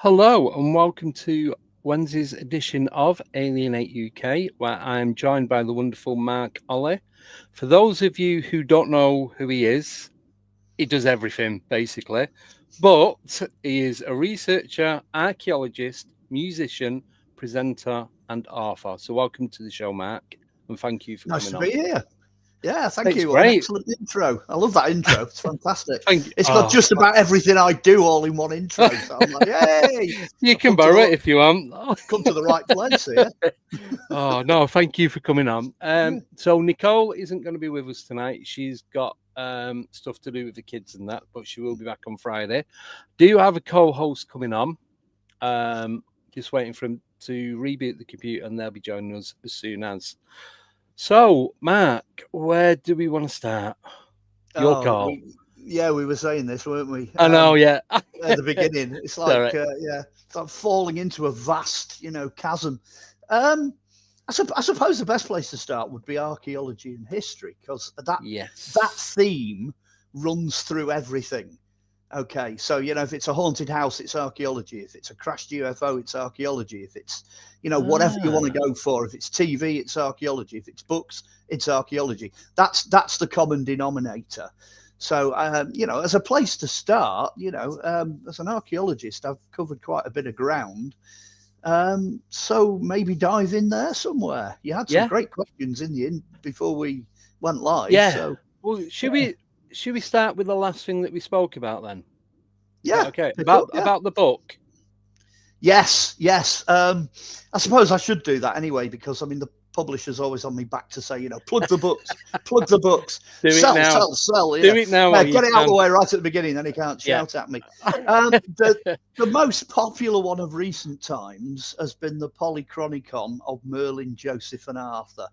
Hello and welcome to Wednesday's edition of Alienate UK, where I am joined by the wonderful Mark Olly. For those of you who don't know who he is, he does everything basically, but he is a researcher, archaeologist, musician, presenter, and author. So welcome to the show, Mark, and thank you for Nice coming to be here. Yeah, thank you. Great. An excellent intro. I love that intro. It's fantastic. Thank you. It's got just about everything I do all in one intro. So I'm like, yay! You can borrow it if you want. Come to the right place here. Oh no, thank you for coming on. So Nicole isn't going to be with us tonight. She's got stuff to do with the kids and that, but she will be back on Friday. Do you have a co-host coming on? Just waiting for him to reboot the computer, and they'll be joining us as soon as. So, Mark, where do we want to start? Your call. We were saying this, weren't we? I know, yeah. At the beginning, it's like, it's like falling into a vast, chasm. I suppose the best place to start would be archaeology and history, because that theme runs through everything. Okay, so if it's a haunted house, it's archaeology. If it's a crashed UFO, it's archaeology. If it's whatever you want to go for. If it's TV, it's archaeology. If it's books, it's archaeology. That's the common denominator. So as a place to start, as an archaeologist, I've covered quite a bit of ground. So maybe dive in there somewhere. You had some great questions before we went live. Yeah. So, well, should we start with the last thing that we spoke about then? Yeah. Okay. About the book. Yes. I suppose I should do that anyway, because the publisher's always on me back to say, plug the books, plug the books, sell. Do it now. Get it out of the way right at the beginning, then he can't shout at me. The most popular one of recent times has been the Polychronicon of Merlin, Joseph and Arthur.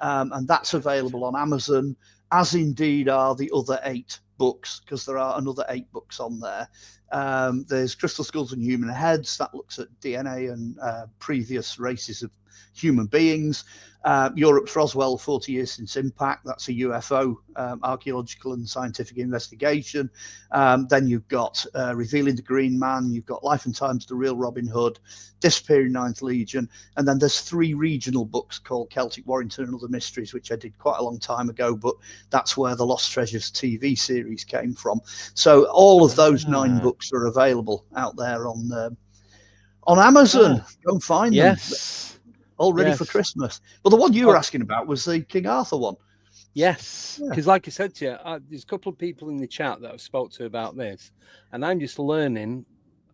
And that's available on Amazon, as indeed are the other 8 books, because there are another 8 books on there. There's Crystal Skulls and Human Heads, that looks at DNA and previous races of human beings. Europe's Roswell, 40 Years Since Impact, that's a UFO archaeological and scientific investigation. Then you've got Revealing the Green Man, you've got Life and Times, The Real Robin Hood, Disappearing Ninth Legion, and then there's 3 regional books called Celtic Warrington and Other Mysteries, which I did quite a long time ago, but that's where the Lost Treasures TV series came from. So all of those 9 books are available out there on Amazon. Go and find them. All ready for Christmas. Well, the one you were asking about was the King Arthur one. Yes, because like I said to you, there's a couple of people in the chat that I've spoke to about this, and I'm just learning.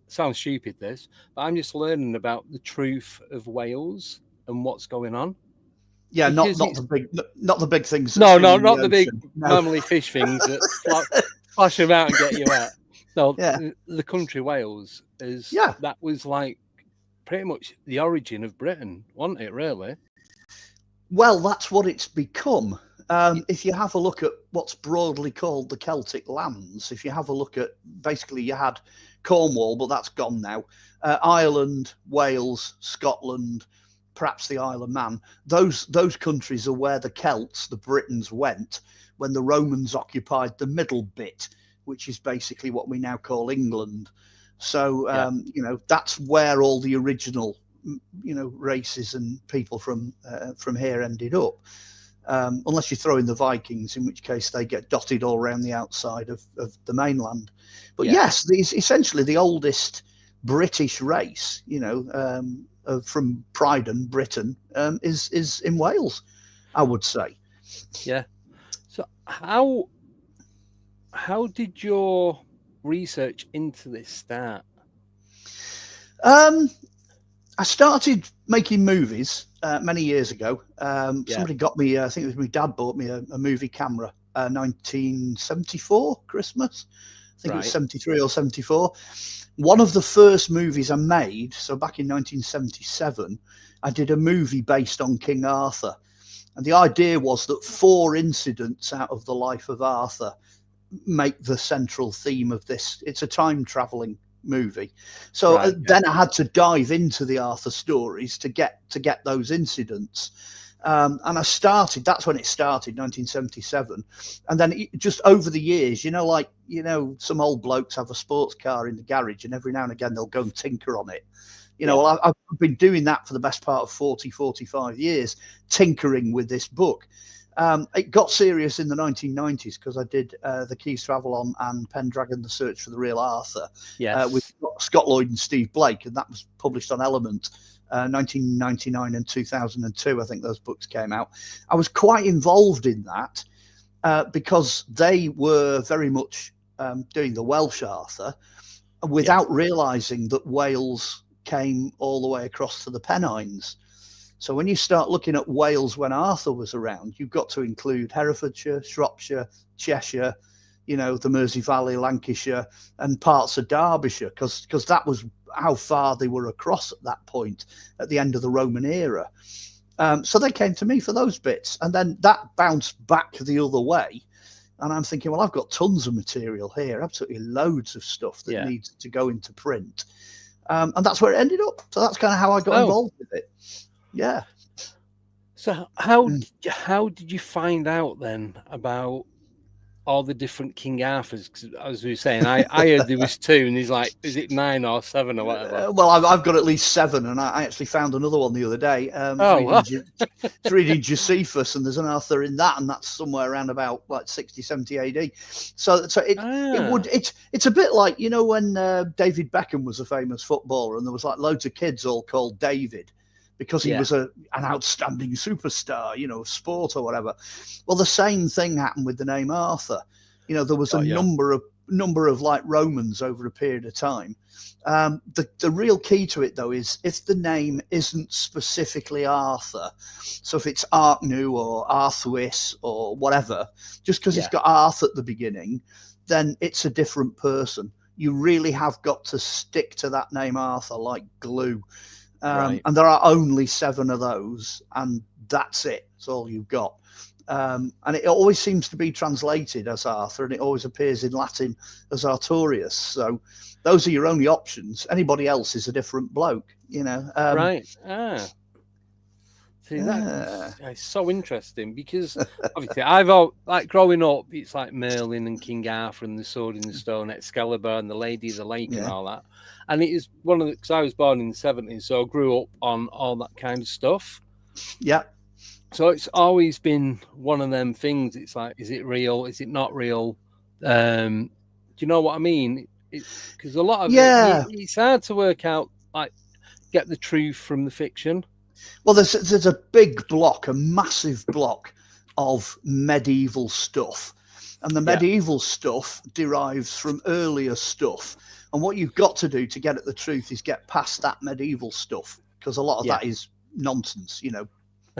Sounds stupid, this, but I'm just learning about the truth of Wales and what's going on. Yeah, not the big things. No, not the big normally fish things that flash them out and get you out. No, the country Wales is that was like pretty much the origin of Britain, wasn't it, really? Well, that's what it's become. If you have a look at what's broadly called the Celtic lands, if you have a look at, basically you had Cornwall, but that's gone now, Ireland, Wales, Scotland, perhaps the Isle of Man, those countries are where the Celts, the Britons, went when the Romans occupied the middle bit, which is basically what we now call England. So, that's where all the original, races and people from here ended up. Unless you throw in the Vikings, in which case they get dotted all around the outside of the mainland. But yes, it's essentially the oldest British race, from Pryden, Britain, is in Wales, I would say. Yeah. So how did your research into this start? I started making movies many years ago. Somebody got me, I think it was my dad bought me a movie camera, 1974 Christmas. I think it was 73 or 74. One of the first movies I made, so back in 1977, I did a movie based on King Arthur. And the idea was that 4 incidents out of the life of Arthur make the central theme of this. It's a time traveling movie. So then I had to dive into the Arthur stories to get those incidents. And I started, that's when it started, 1977. And then just over the years, like, some old blokes have a sports car in the garage and every now and again they'll go and tinker on it. Well, I've been doing that for the best part of 45 years, tinkering with this book. It got serious in the 1990s because I did The Keys to Avalon and Pendragon, The Search for the Real Arthur, with Scott Lloyd and Steve Blake, and that was published on Element. 1999 and 2002, I think those books came out. I was quite involved in that because they were very much doing the Welsh Arthur without realising that Wales came all the way across to the Pennines. So when you start looking at Wales when Arthur was around, you've got to include Herefordshire, Shropshire, Cheshire, the Mersey Valley, Lancashire, and parts of Derbyshire, because that was how far they were across at that point at the end of the Roman era. So they came to me for those bits, and then that bounced back the other way. And I'm thinking, well, I've got tons of material here, absolutely loads of stuff that needs to go into print. And that's where it ended up. So that's kind of how I got involved with it. Yeah. So how did you find out then about all the different King Arthurs? Because as we were saying, I heard there was 2, and he's like, is it 9 or 7 or whatever? Well, I've got at least 7, and I actually found another one the other day. Reading Josephus, and there's an Arthur in that, and that's somewhere around about like 60, 70 AD. So it's a bit like, when David Beckham was a famous footballer, and there was like loads of kids all called David, because he was an outstanding superstar, sport or whatever. Well, the same thing happened with the name Arthur. There was a number of like Romans over a period of time. The real key to it, though, is if the name isn't specifically Arthur, so if it's Arknu or Arthwis or whatever, just because it's got Arthur at the beginning, then it's a different person. You really have got to stick to that name Arthur like glue. And there are only 7 of those, and that's it. That's all you've got. And it always seems to be translated as Arthur, and it always appears in Latin as Artorius. So those are your only options. Anybody else is a different bloke, Right. See, that's so interesting, because obviously like growing up, it's like Merlin and King Arthur and the Sword in the Stone, Excalibur and the Lady of the Lake and all that. And it is one of the, because I was born in the 70s, so I grew up on all that kind of stuff. Yeah. So it's always been one of them things. It's like, is it real? Is it not real? Do you know what I mean? Because a lot of it's hard to work out, like, get the truth from the fiction. Well, there's a big block, a massive block of medieval stuff. And the medieval stuff derives from earlier stuff. And what you've got to do to get at the truth is get past that medieval stuff, because a lot of that is nonsense,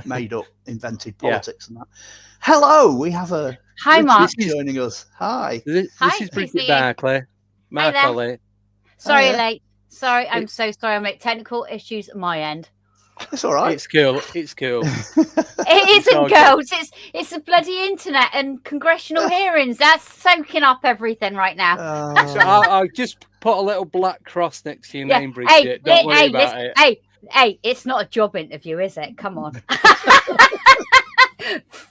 made up, invented politics and that. Hello, we have a hi, Mark joining us. Hi. This is Bridget Barclay. Mark Olly. Sorry, late. Sorry, I'm so sorry. I'm at technical issues at my end. It's all right. It's cool. It's cool. It isn't, girls. It's the bloody internet and congressional hearings. That's soaking up everything right now. So I'll just put a little black cross next to your name, Bridget. Don't worry about it. Hey, it's not a job interview, is it? Come on.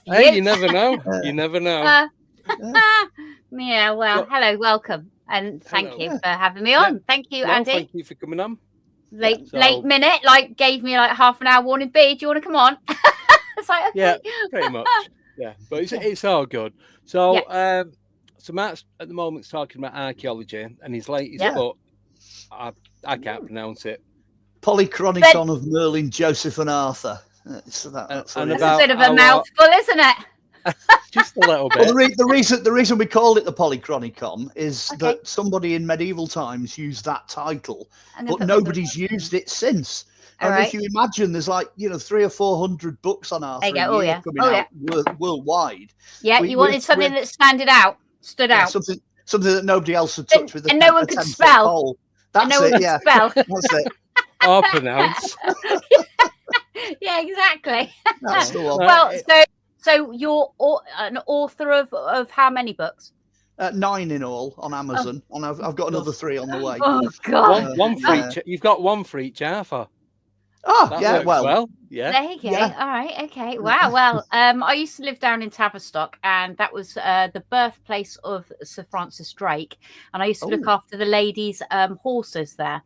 Hey, you never know. You never know. Yeah, well, hello, welcome. And thank you for having me on. Thank you, Andy. Thank you for coming on. Late minute, gave me like half an hour warning. B, do you want to come on? It's like, okay. Yeah, pretty much. Yeah, but it's all good. So, so Matt's at the moment talking about archaeology, and his latest book, I can't pronounce it. Polychronicon of Merlin, Joseph, and Arthur. That's a bit of a mouthful, isn't it? Just a little bit. Well, the reason we called it the Polychronicon is that somebody in medieval times used that title, but nobody's used it since. And if you imagine, there's 300 or 400 books on Arthur coming out worldwide. Yeah, you wanted something that stood out. Something that nobody else had touched with. And no one could spell. That's it. Yeah, spell. That's it. Or pronounce. Yeah, exactly. That's the one. Well, so you're an author of how many books? 9 in all on Amazon, and I've got another 3 on the way. Oh God! One for each. You've got one for each Arthur. Oh, That yeah, works well. Yeah. There you go. Yeah. All right. Okay. Wow. Well, I used to live down in Tavistock, and that was the birthplace of Sir Francis Drake. And I used to look after the ladies' horses there.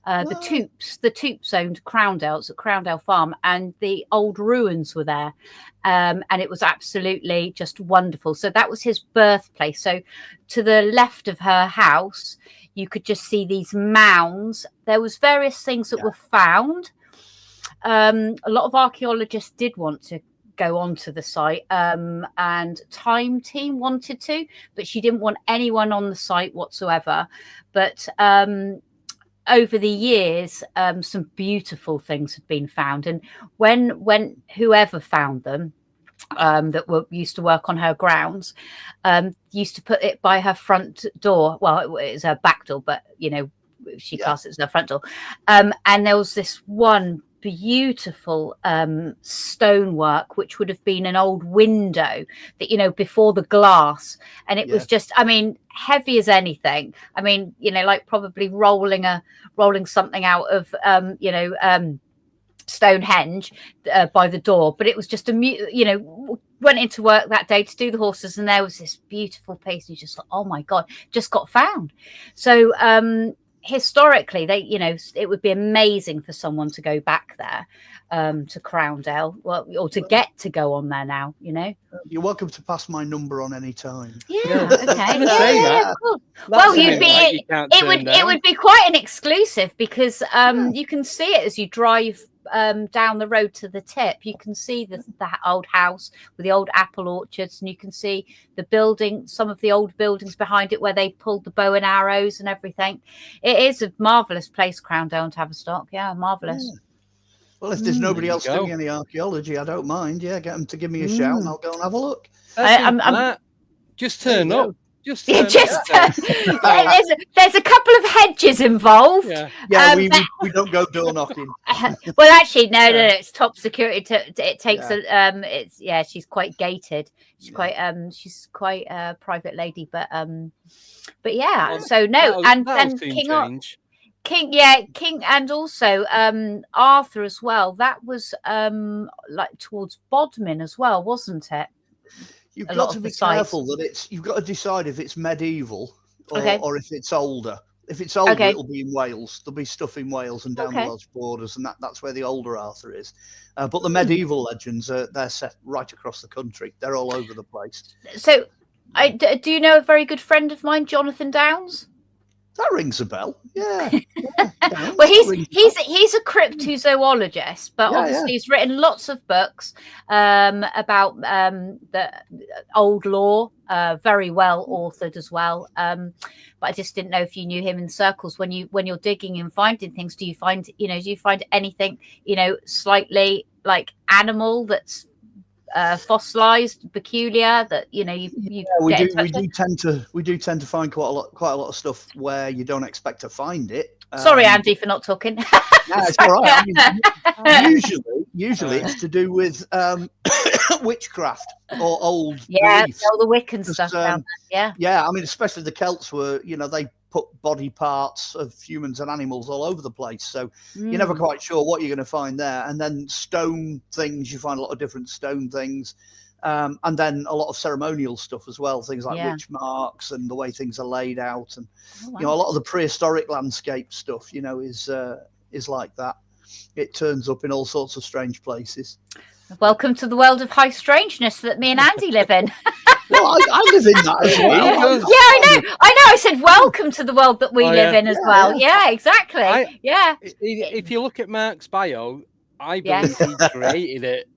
The Toops owned Crowndale's at Crowndale Farm, and the old ruins were there. And it was absolutely just wonderful. So that was his birthplace. So to the left of her house, you could just see these mounds. There was various things that were found. A lot of archaeologists did want to go onto the site, and Time Team wanted to, but she didn't want anyone on the site whatsoever. But over the years, some beautiful things had been found, and when whoever found them, that used to work on her grounds, used to put it by her front door. Well, it was her back door, but she cast it as her front door. And there was this one beautiful stonework, which would have been an old window that, before the glass. And it was just, heavy as anything. Like probably rolling something out of, Stonehenge by the door. But it was just went into work that day to do the horses, and there was this beautiful piece. And you just thought, oh my God, just got found. So, historically, it would be amazing for someone to go back there to Crowndale, or to get to go on there now. You're welcome to pass my number on any time. Yeah. Okay. Cool. Well, it would be quite an exclusive, because you can see it as you drive down the road to the tip. You can see the old house with the old apple orchards, and you can see the building, some of the old buildings behind it where they pulled the bow and arrows and everything. It is a marvelous place, Crowndale and Tavistock. Yeah, marvelous. Yeah. Well, if there's nobody else doing any archaeology, I don't mind. Yeah, get them to give me a shout, and I'll go and have a look. Just turn up. There's a couple of hedges involved. We don't go door knocking. Well, actually, no, it's top security. It takes she's quite gated. She's quite a private lady, but yeah. So no, and King, and also Arthur as well. That was like towards Bodmin as well, wasn't it? You've got to be careful that you've got to decide if it's medieval or if it's older. If it's older, it'll be in Wales. There'll be stuff in Wales and down the Welsh borders, and that's where the older Arthur is. But the medieval legends, they're set right across the country. They're all over the place. So, do you know a very good friend of mine, Jonathan Downs? That rings a bell. Yeah. Well, he's a cryptozoologist, but obviously he's written lots of books about the old lore, very well authored as well. But I just didn't know if you knew him in circles when you're digging and finding things. Do you find anything slightly like animal that's fossilized, peculiar, that we do tend to find quite a lot of stuff where you don't expect to find it. Sorry, Andy, for not talking. No, it's all right. Usually it's to do with witchcraft or old beliefs. All the Wiccan stuff. Especially the Celts were, they put body parts of humans and animals all over the place, so you're never quite sure what you're going to find there. And then stone things, you find a lot of different stone things, and then a lot of ceremonial stuff as well, things like witch marks and the way things are laid out, and a lot of the prehistoric landscape stuff is like that. It turns up in all sorts of strange places. Welcome to the world of high strangeness that me and Andy live in. Well, I live in that as well. Yeah, I know. I said welcome to the world that we live in as well. Yeah, exactly. If you look at Mark's bio, I believe he created it.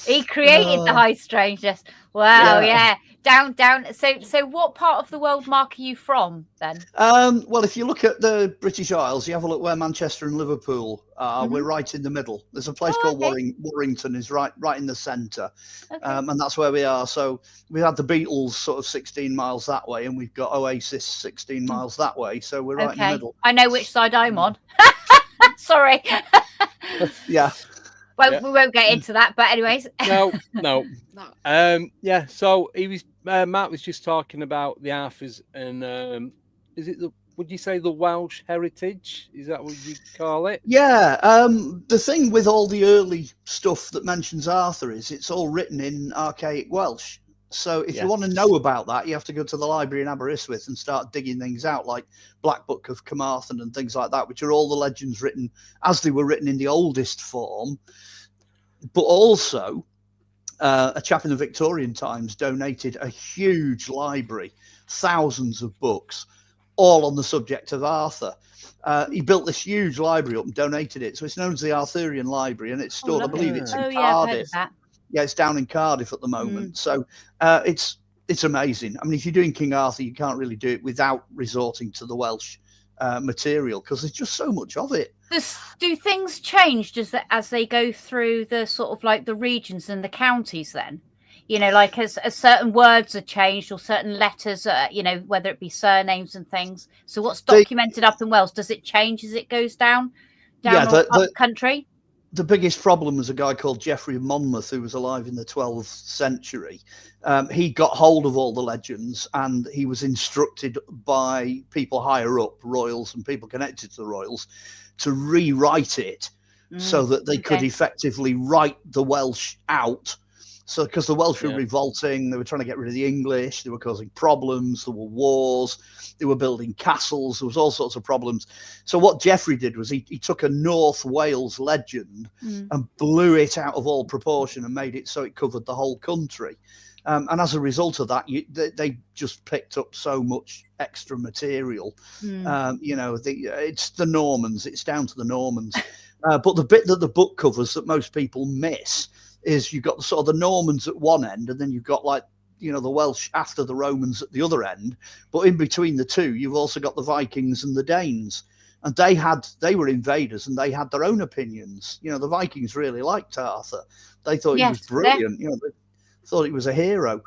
He created the high strangeness. Wow, down. So what part of the world, Mark, are you from then? Well, if you look at the British Isles, you have a look where Manchester and Liverpool are. We're right in the middle. There's a place called Warrington, is right in the centre, and that's where we are. So we had the Beatles sort of 16 miles that way, and we've got Oasis 16 miles that way. So we're right in the middle. I know which side I'm on. Sorry. Yeah. Well, we won't get into that, but anyways. No. So he was. Matt was just talking about the Arthurs, and is it the would you say the Welsh heritage? Is that what you call it? Yeah. The thing with all the early stuff that mentions Arthur is it's all written in archaic Welsh. So if you want to know about that, you have to go to the library in Aberystwyth and start digging things out, like Black Book of Carmarthen and things like that, which are all the legends written as they were written in the oldest form. But also, a chap in the Victorian times donated a huge library, thousands of books, all on the subject of Arthur. He built this huge library up and donated it. So it's known as the Arthurian Library, and it's stored, I believe it's in Cardiff. I've heard of that. Yeah, it's down in Cardiff at the moment. So it's amazing. I mean, if you're doing King Arthur, you can't really do it without resorting to the Welsh material, because there's just so much of it. Do things change as they go through the sort of like the regions and the counties then? You know, like as certain words are changed or certain letters, you know, whether it be surnames and things. So what's documented up in Wales, does it change as it goes down up country? The biggest problem was a guy called Geoffrey of Monmouth, who was alive in the 12th century. He got hold of all the legends, and he was instructed by people higher up, royals and people connected to the royals, to rewrite it so that they could effectively write the Welsh out. So, because the Welsh were revolting, they were trying to get rid of the English, they were causing problems, there were wars, they were building castles, there was all sorts of problems. So what Geoffrey did was he took a North Wales legend and blew it out of all proportion and made it so it covered the whole country. And as a result of that, they just picked up so much extra material. You know, it's the Normans, it's down to the Normans. But the bit that the book covers that most people miss is you've got sort of the Normans at one end, and then you've got, like, you know, the Welsh after the Romans at the other end. But in between the two, you've also got the Vikings and the Danes, and they were invaders and they had their own opinions. You know, the Vikings really liked Arthur. They thought he was brilliant. You know, they thought he was a hero.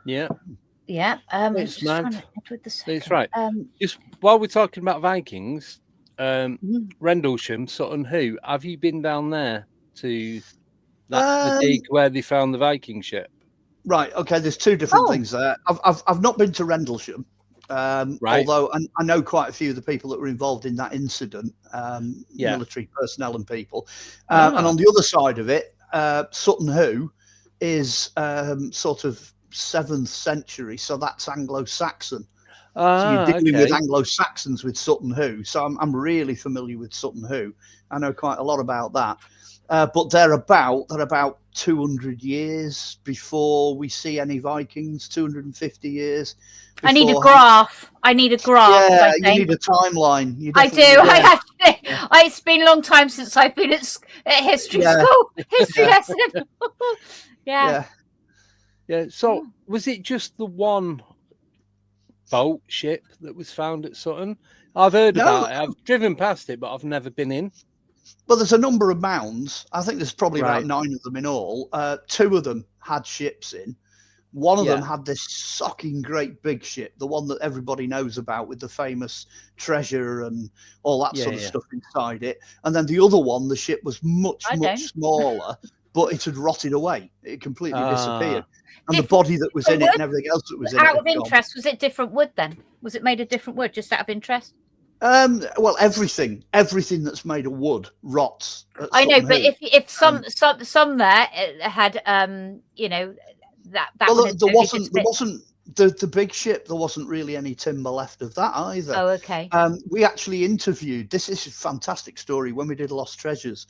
Yeah. It's right. Just while we're talking about Vikings, Rendlesham, Sutton Hoo, have you been down there to the dig where they found the Viking ship? Right. Okay. There's two different things there. I've not been to Rendlesham, although I know quite a few of the people that were involved in that incident, military personnel and people. And on the other side of it, Sutton Hoo is sort of 7th century, so that's Anglo-Saxon. So you're dealing with Anglo-Saxons with Sutton Hoo. So I'm really familiar with Sutton Hoo. I know quite a lot about that. But they're about 200 years before we see any Vikings, 250 years. I need a graph. Yeah, you need a timeline. I do. It's been a long time since I've been at history school. History lesson. Yeah. So was it just the one boat ship that was found at Sutton? I've heard about it. I've driven past it, but I've never been in. Well, there's a number of mounds. I think there's probably about 9 of them in all. 2 of them had ships in. One of them had this socking great big ship, the one that everybody knows about with the famous treasure and all that sort of stuff inside it. And then the other one, the ship was much smaller, but it had rotted away. It completely disappeared. And the body that was in it and everything else that was in it. Out of interest, was it different wood then? Was it made of different wood, just out of interest? Well, everything that's made of wood rots. I know, but if some there had, you know, that well, there wasn't the big ship. There wasn't really any timber left of that either. Oh, okay. We actually interviewed. This is a fantastic story. When we did Lost Treasures,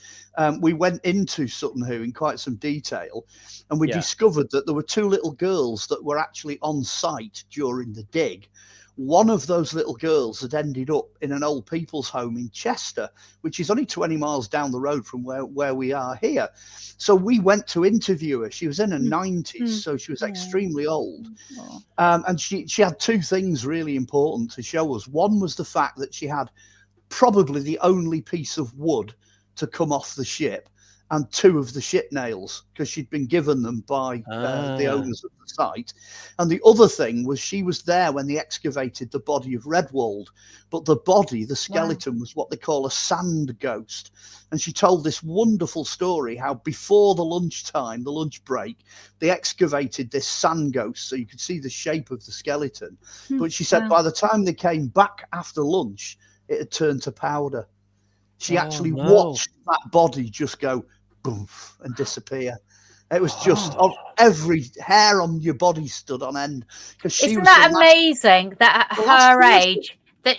we went into Sutton Hoo in quite some detail, and we discovered that there were 2 little girls that were actually on site during the dig. One of those little girls had ended up in an old people's home in Chester, which is only 20 miles down the road from where we are here. So we went to interview her. She was in her 90s, so she was extremely old. And she had 2 things really important to show us. One was the fact that she had probably the only piece of wood to come off the ship. and 2 of the ship nails, because she'd been given them by the owners of the site. And the other thing was, she was there when they excavated the body of Redwald, but the body, the skeleton, was what they call a sand ghost. And she told this wonderful story how before the lunchtime, the lunch break, they excavated this sand ghost so you could see the shape of the skeleton. But she said by the time they came back after lunch, it had turned to powder. She actually watched that body just go boof and disappear. It was just every hair on your body stood on end, because she Isn't was that amazing that at her age that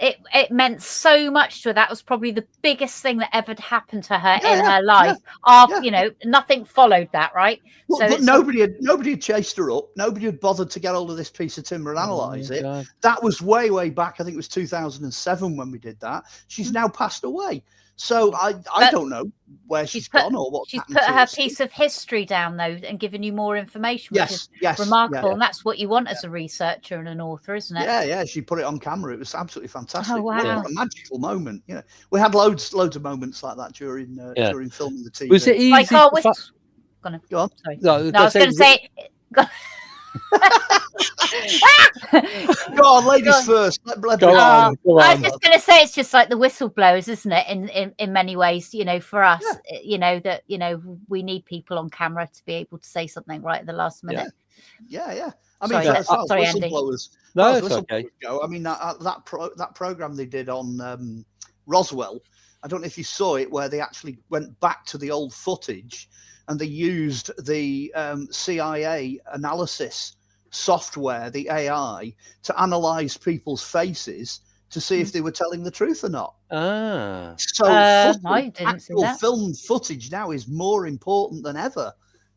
it meant so much to her. That was probably the biggest thing that ever happened to her in her life. After you know, nothing followed that, right? Well, but nobody had chased her up. Nobody had bothered to get hold of this piece of timber and analyze it. God. That was way back. I think it was 2007 when we did that. She's now passed away. So I don't know where she's gone or what. She's put her piece of history down though and given you more information, which is remarkable. And that's what you want as a researcher and an author, isn't it? Yeah. She put it on camera. It was absolutely fantastic. Oh, wow. What a magical moment. You know, we had loads of moments like that during filming the TV. Was it easy? Like, Go on. Sorry. No, I was going to say. Go on, ladies first. Go on. I was just going to say, it's just like the whistleblowers, isn't it? In many ways, you know, for us, you know, that, you know, we need people on camera to be able to say something right at the last minute. Yeah. I mean, sorry, whistleblowers. No, it's okay. I mean, that program they did on Roswell, I don't know if you saw it, where they actually went back to the old footage and they used the CIA analysis software, the AI, to analyze people's faces to see if they were telling the truth or not. So I didn't see that. Film footage now is more important than ever.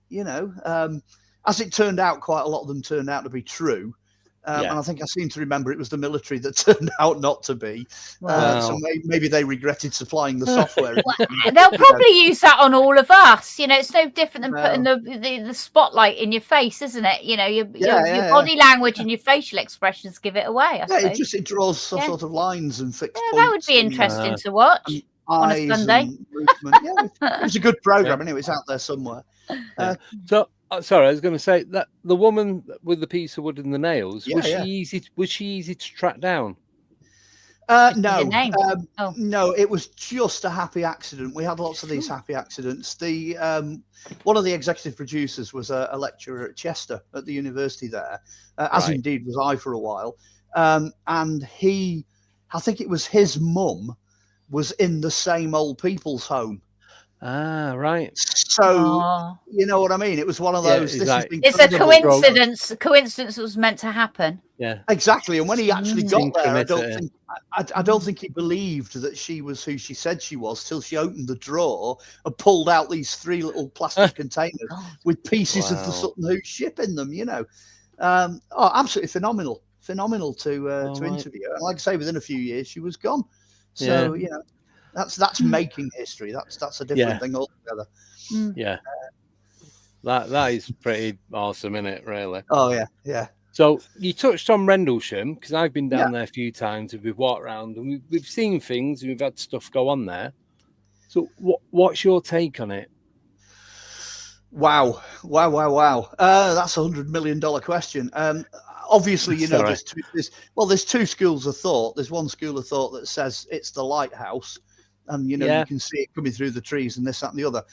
You know, as it turned out, quite a lot of them turned out to be true. And I think I seem to remember it was the military that turned out not to be. So maybe they regretted supplying the software. They'll probably use that on all of us. You know, it's no different than putting the spotlight in your face, isn't it? You know, your body language and your facial expressions give it away. I suppose. It draws some sort of lines and fixed points. That would be interesting to watch on a Sunday. It was a good program. Anyway, it's out there somewhere. Sorry, I was going to say that the woman with the piece of wood and the nails, was she easy to track down? No, it was just a happy accident. We had lots of these happy accidents. The one of the executive producers was a lecturer at Chester at the university there, as indeed was I for a while. And I think it was his mum was in the same old people's home. Right. So you know what I mean? It was one of those. It's a coincidence. Coincidence was meant to happen. Yeah, exactly. And when he actually got there, I don't think he believed that she was who she said she was till she opened the drawer and pulled out these 3 little plastic containers with pieces of the Sutton Hoo ship in them. You know, absolutely phenomenal to interview. And like I say, within a few years, she was gone. So you know. That's making history. That's a different thing altogether. Yeah, that is pretty awesome, isn't it? Really. Oh yeah. So you touched on Rendlesham, because I've been down there a few times. We've walked around and we've seen things and we've had stuff go on there. So what's your take on it? Wow. That's $100 million question. Obviously, you know, there's 2 schools of thought. There's one school of thought that says it's the lighthouse. And you know you can see it coming through the trees and this, that, and the other.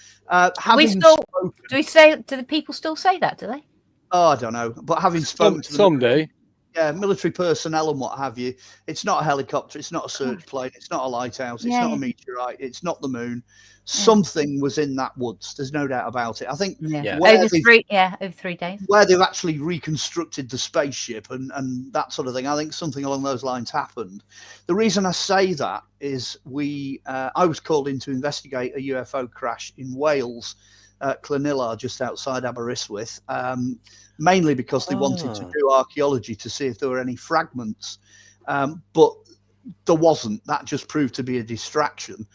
Do the people still say that? Do they? Oh, I don't know. But having spoken to them, someday, military personnel and what have you, it's not a helicopter, it's not a search plane, it's not a lighthouse, it's not a meteorite, it's not the moon. Something was in that woods. There's no doubt about it. I think over 3 days. Where they've actually reconstructed the spaceship and that sort of thing, I think something along those lines happened. The reason I say that is I was called in to investigate a UFO crash in Wales, Llanillar, just outside Aberystwyth, mainly because they wanted to do archaeology to see if there were any fragments, but there wasn't. That just proved to be a distraction.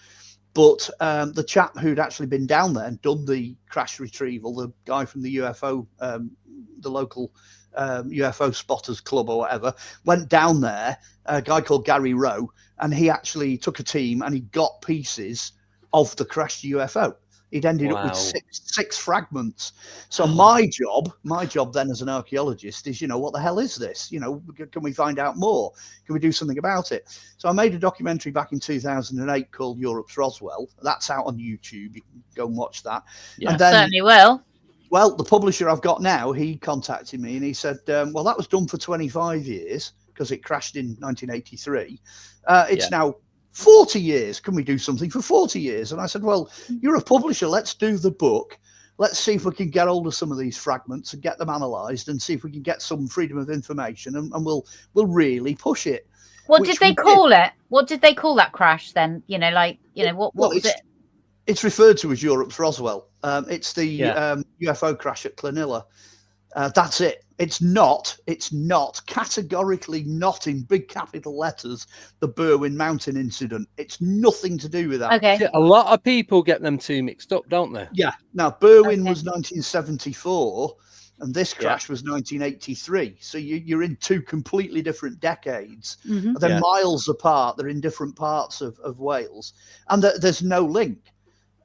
But the chap who'd actually been down there and done the crash retrieval, the guy from the UFO, the local UFO spotters club or whatever, went down there, a guy called Gary Rowe, and he actually took a team and he got pieces of the crashed UFO. He'd ended up with six fragments. So my job then as an archaeologist is, what the hell is this? Can we find out more? Can we do something about it? So I made a documentary back in 2008 called Europe's Roswell. That's out on YouTube. You can go and watch that. Yeah, and then, certainly will. Well, the publisher I've got now, he contacted me and he said, well, that was done for 25 years because it crashed in 1983. It's now 40 years. Can we do something for 40 years? And I said, well, you're a publisher. Let's do the book. Let's see if we can get hold of some of these fragments and get them analysed and see if we can get some freedom of information, and we'll really push it. What did they call it? What did they call that crash then? What was it? It's referred to as Europe's Roswell. It's the UFO crash at Clonilla. That's it. It's not categorically not in big capital letters the Berwyn Mountain incident. It's nothing to do with that. Okay. A lot of people get them two mixed up, don't they? Yeah. Now Berwyn was 1974 and this crash was 1983. So you're in two completely different decades. They're miles apart. They're in different parts of Wales, and there's no link.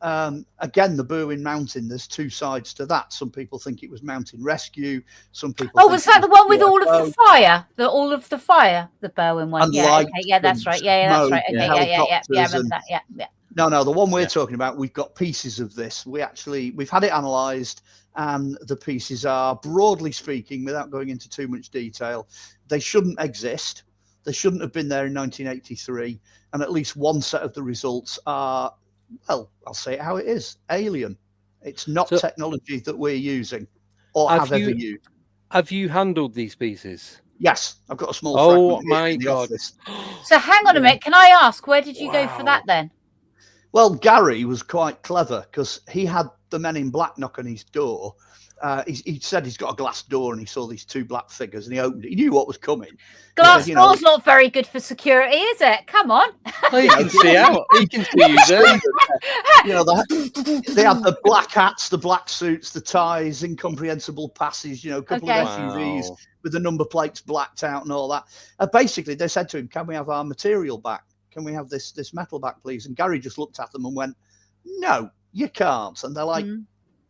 Again, the Berwyn Mountain, there's two sides to that. Some people think it was mountain rescue. Some people was that the one with all of the fire? The Berwyn one. Yeah, that's right. Yeah, that's right. Okay, yeah, I remember that. Yeah. No, the one we're talking about, we've got pieces of this. We've had it analysed, and the pieces are, broadly speaking, without going into too much detail, they shouldn't exist. They shouldn't have been there in 1983, and at least one set of the results are, well, I'll say it how it is, alien. It's not technology that we're using or have ever used. Have you handled these pieces? Yes, I've got a small fragment my in the God. office. So hang on a minute. Can I ask, where did you go for that then? Well, Gary was quite clever because he had the Men in Black knock on his door. He said he's got a glass door and he saw these two black figures and he opened it. He knew what was coming. Glass door's not very good for security, is it? Come on. Well, you can see out. You can see you there. They had the black hats, the black suits, the ties, incomprehensible passes, a couple of SUVs with the number plates blacked out and all that. Basically, they said to him, can we have our material back? Can we have this metal back, please? And Gary just looked at them and went, no, you can't. And they're like,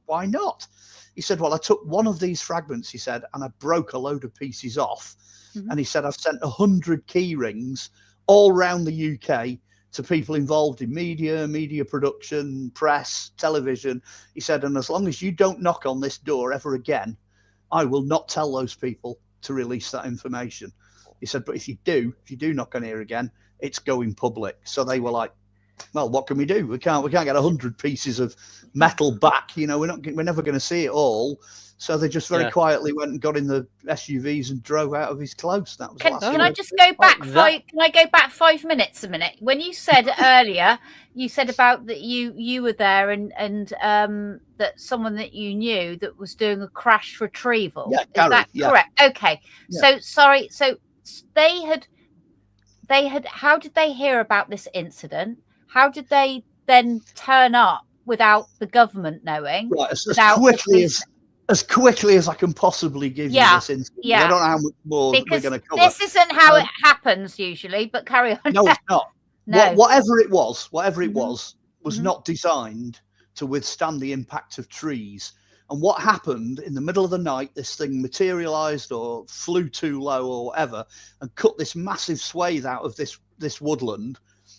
why not? He said, well, I took one of these fragments, he said, and I broke a load of pieces off. And he said, I've sent 100 key rings all around the UK to people involved in media production, press, television. He said, and as long as you don't knock on this door ever again, I will not tell those people to release that information. He said, but if you do knock on here again, it's going public. So they were like, well, what can we do? We can't get 100 pieces of metal back. We're never going to see it all. So they just very quietly went and got in the SUVs and drove out of his close. That was can I just go back Can I go back 5 minutes a minute? When you said earlier, you said about that you were there and that someone that you knew that was doing a crash retrieval. Yeah, Is that correct? Okay. Yeah. So sorry. So they had. How did they hear about this incident? How did they then turn up without the government knowing? Right, as quickly as I can possibly give you this incident. I don't know how much more we're going to cover. This isn't how it happens usually, but carry on. No, it's not. No. Whatever it was was not designed to withstand the impact of trees. And what happened in the middle of the night, this thing materialized or flew too low or whatever and cut this massive swathe out of this woodland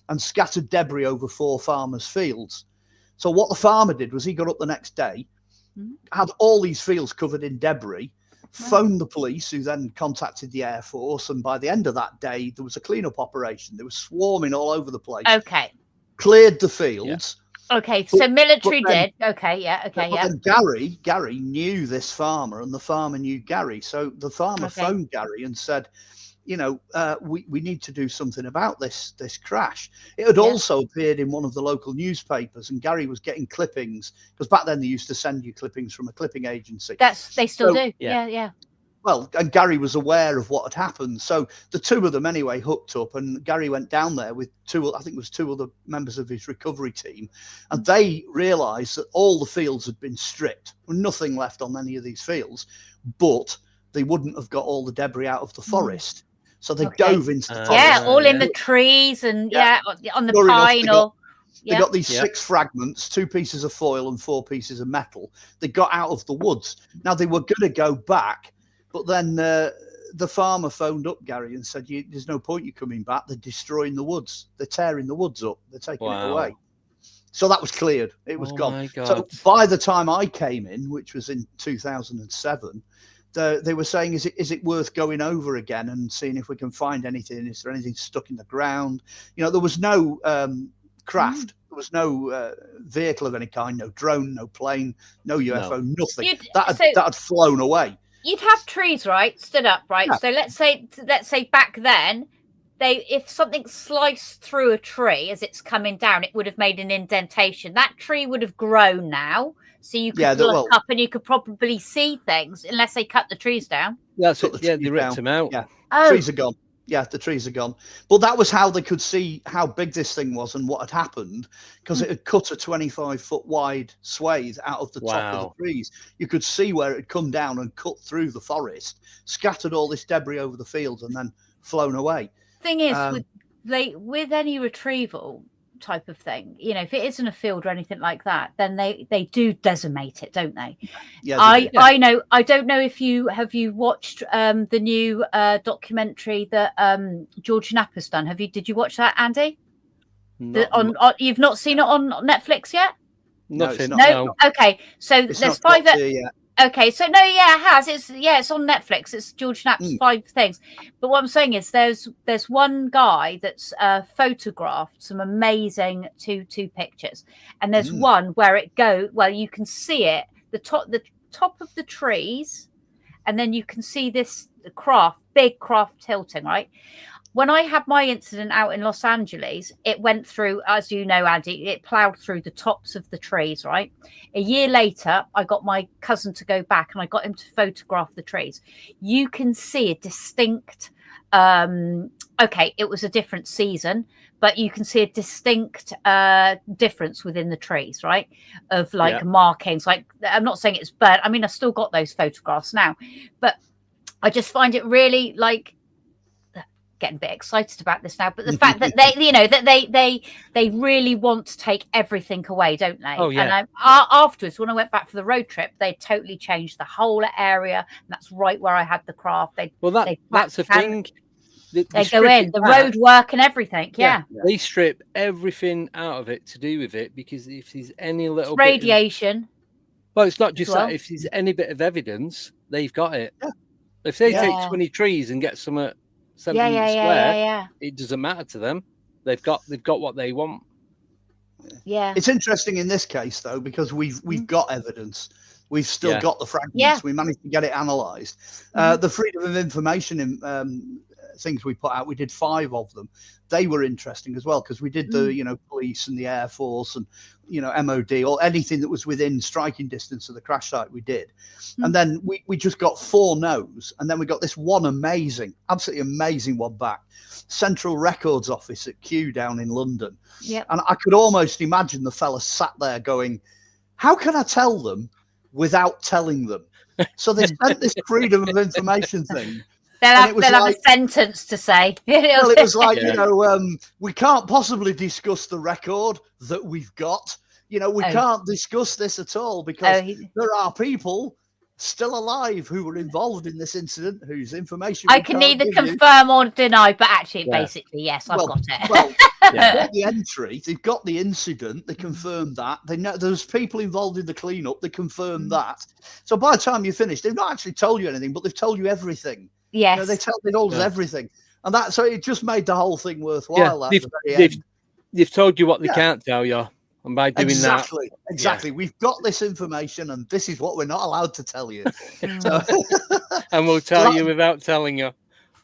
and scattered debris over 4 farmers' fields. So what the farmer did was he got up the next day, had all these fields covered in debris, phoned the police, who then contacted the Air Force. And by the end of that day, there was a cleanup operation. They were swarming all over the place. Okay. Cleared the fields. Yeah. Okay, so military did. Okay, yeah, okay, yeah. And Gary knew this farmer, and the farmer knew Gary. So the farmer phoned Gary and said, we need to do something about this crash. It had also appeared in one of the local newspapers, and Gary was getting clippings, because back then they used to send you clippings from a clipping agency. They still do. Yeah. Well, and Gary was aware of what had happened. So the two of them anyway hooked up, and Gary went down there with two other members of his recovery team. And they realized that all the fields had been stripped. Nothing left on any of these fields, but they wouldn't have got all the debris out of the forest. So they dove into the forest. Yeah, all in the trees and on the pine They got these 6 fragments, 2 pieces of foil and 4 pieces of metal. They got out of the woods. Now, they were going to go back, but then the farmer phoned up Gary and said, there's no point you coming back. They're destroying the woods. They're tearing the woods up. They're taking it away. So that was cleared. It was gone. My God. So by the time I came in, which was in 2007, they were saying, is it worth going over again and seeing if we can find anything? Is there anything stuck in the ground? You know, there was no craft. There was no vehicle of any kind, no drone, no plane, no UFO, nothing. That had flown away. You'd have trees, right, stood up, right? Yeah. So let's say back then, if something sliced through a tree as it's coming down, it would have made an indentation. That tree would have grown now, so you could look up and you could probably see things, unless they cut the trees down. That's it. Yeah, they ripped them out. Yeah, trees are gone. Yeah, the trees are gone. But that was how they could see how big this thing was and what had happened, because it had cut a 25-foot wide swathe out of the top of the trees. You could see where it had come down and cut through the forest, scattered all this debris over the fields, and then flown away. Thing is, with any retrieval type of thing, you know, if it isn't a field or anything like that, then they do decimate it, don't they? Yeah, I know. I don't know if you watched the new documentary that George Napper's done. Did you watch that, Andy? You've not seen it on Netflix yet? Nothing. No. Okay, so there's 5. Okay, so no, yeah, it has. It's on Netflix. It's George Knapp's 5 things. But what I'm saying is, there's one guy that's photographed some amazing two pictures, and there's one where you can see it, the top of the trees, and then you can see this big craft tilting, right? When I had my incident out in Los Angeles, it went through, as you know, Andy, it ploughed through the tops of the trees, right? A year later, I got my cousin to go back and I got him to photograph the trees. You can see a distinct, it was a different season, but you can see a distinct difference within the trees, right? Of markings. Like, I'm not saying it's bad. I mean, I still got those photographs now, but I just find it really getting a bit excited about this now, but the fact that they really want to take everything away, don't they? Oh yeah. And afterwards, when I went back for the road trip, they totally changed the whole area, and that's right where I had the craft. That's the thing. They go in the road work and everything. Yeah. They strip everything out of it to do with it, because if there's any little radiation. Well, it's not just that. If there's any bit of evidence, they've got it. Yeah. If they take 20 trees and get some. It doesn't matter to them. They've got what they want. Yeah. It's interesting in this case though, because we've got evidence. We've still got the fragments. Yeah. We managed to get it analysed. The freedom of information in things we put out, we did 5 of them. They were interesting as well, because we did the police and the Air Force and MOD, or anything that was within striking distance of the crash site we did. And then we just got 4 no's, and then we got this one absolutely amazing one back. Central Records Office at Kew down in London. Yeah. And I could almost imagine the fella sat there going, how can I tell them without telling them? So they sent this freedom of information thing. They'll have a sentence to say. Well, it was like, we can't possibly discuss the record that we've got. We can't discuss this at all, because there are people still alive who were involved in this incident, whose information I can neither confirm or deny, but actually, basically, yes, I've got it. Well, they've got the entry, they've got the incident, they confirmed that. They know there's people involved in the cleanup, they confirmed that. So by the time you finish, they've not actually told you anything, but they've told you everything. Yes, they told us everything, and so it just made the whole thing worthwhile. They've told you what they can't tell you, and by doing exactly, we've got this information, and this is what we're not allowed to tell you. And we'll tell you without telling you.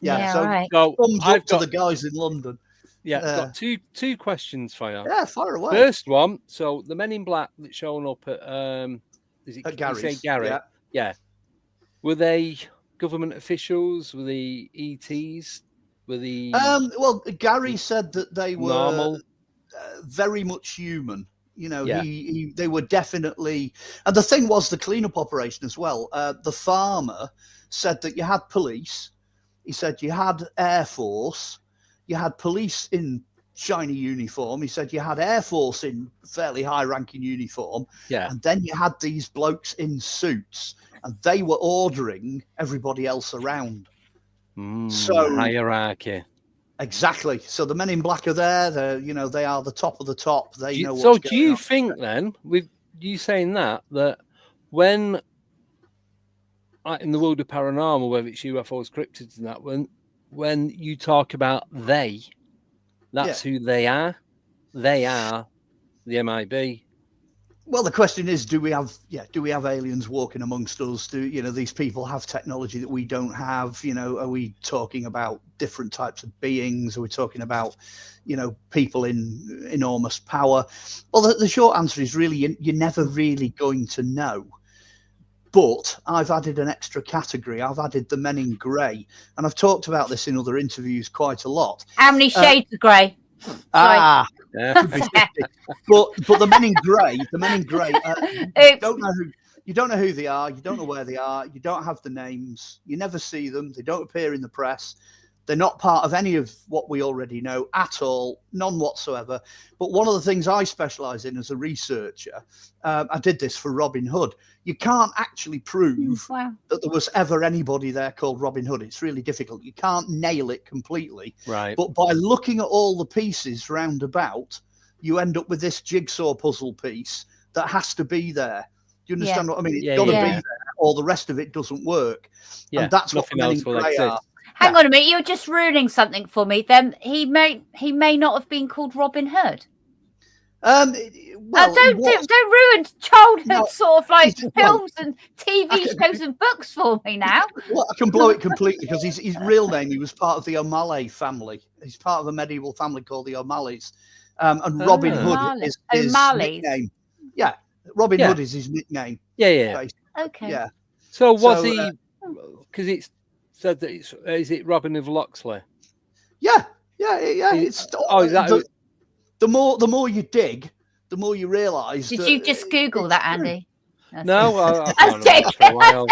So thumbs up to the guys in London. I've got two questions for you. Yeah, fire away. First one, so the Men in Black that's showing up at at Gary's? Yeah. Were they government officials? Were the ETs? Were the well, Gary said that they were normal, very much human. They were definitely, and the thing was the cleanup operation as well. The farmer said that you had police. He said you had Air Force, you had police in shiny uniform. He said you had Air Force in fairly high-ranking uniform, and then you had these blokes in suits, and they were ordering everybody else around. So hierarchy. Exactly. So the men in black are there. They're, you know, they are the top of the top. They know what's going on. So do you think then, with you saying that when in the world of paranormal, whether it's UFOs, cryptids and that, when you talk about that's who they are. They are the MIB. Well, the question is, do we have aliens walking amongst us? Do, you know, these people have technology that we don't have? You know, are we talking about different types of beings? Are we talking about, you know, people in enormous power? Well, the short answer is really, you're never really going to know. But I've added an extra category. I've added the men in grey, and I've talked about this in other interviews quite a lot. How many shades of grey? But the men in grey, you don't know who they are, you don't know where they are, you don't have the names, you never see them, they don't appear in the press, they're not part of any of what we already know at all, none whatsoever. But one of the things I specialise in as a researcher, I did this for Robin Hood. You can't actually prove that there was ever anybody there called Robin Hood. It's really difficult. You can't nail it completely. Right. But by looking at all the pieces round about, you end up with this jigsaw puzzle piece that has to be there. Do you understand what I mean? It's got to be there, or the rest of it doesn't work. Yeah. And that's what Men in Grey are. Hang on a minute, you're just ruining something for me. Then he may not have been called Robin Hood. Well, don't ruin childhood sort of like films and TV shows and books for me now. Well, I can blow it completely because his real name, he was part of the O'Malley family. He's part of a medieval family called the O'Malleys. And Robin Hood is his nickname. Yeah, Robin Hood is his nickname. Yeah. Okay. Yeah. So was he? Because it's said that is it Robin of Locksley? Yeah. It's the more you dig, the more you realise. Did you just Google that, Andy? No, I found it for a while.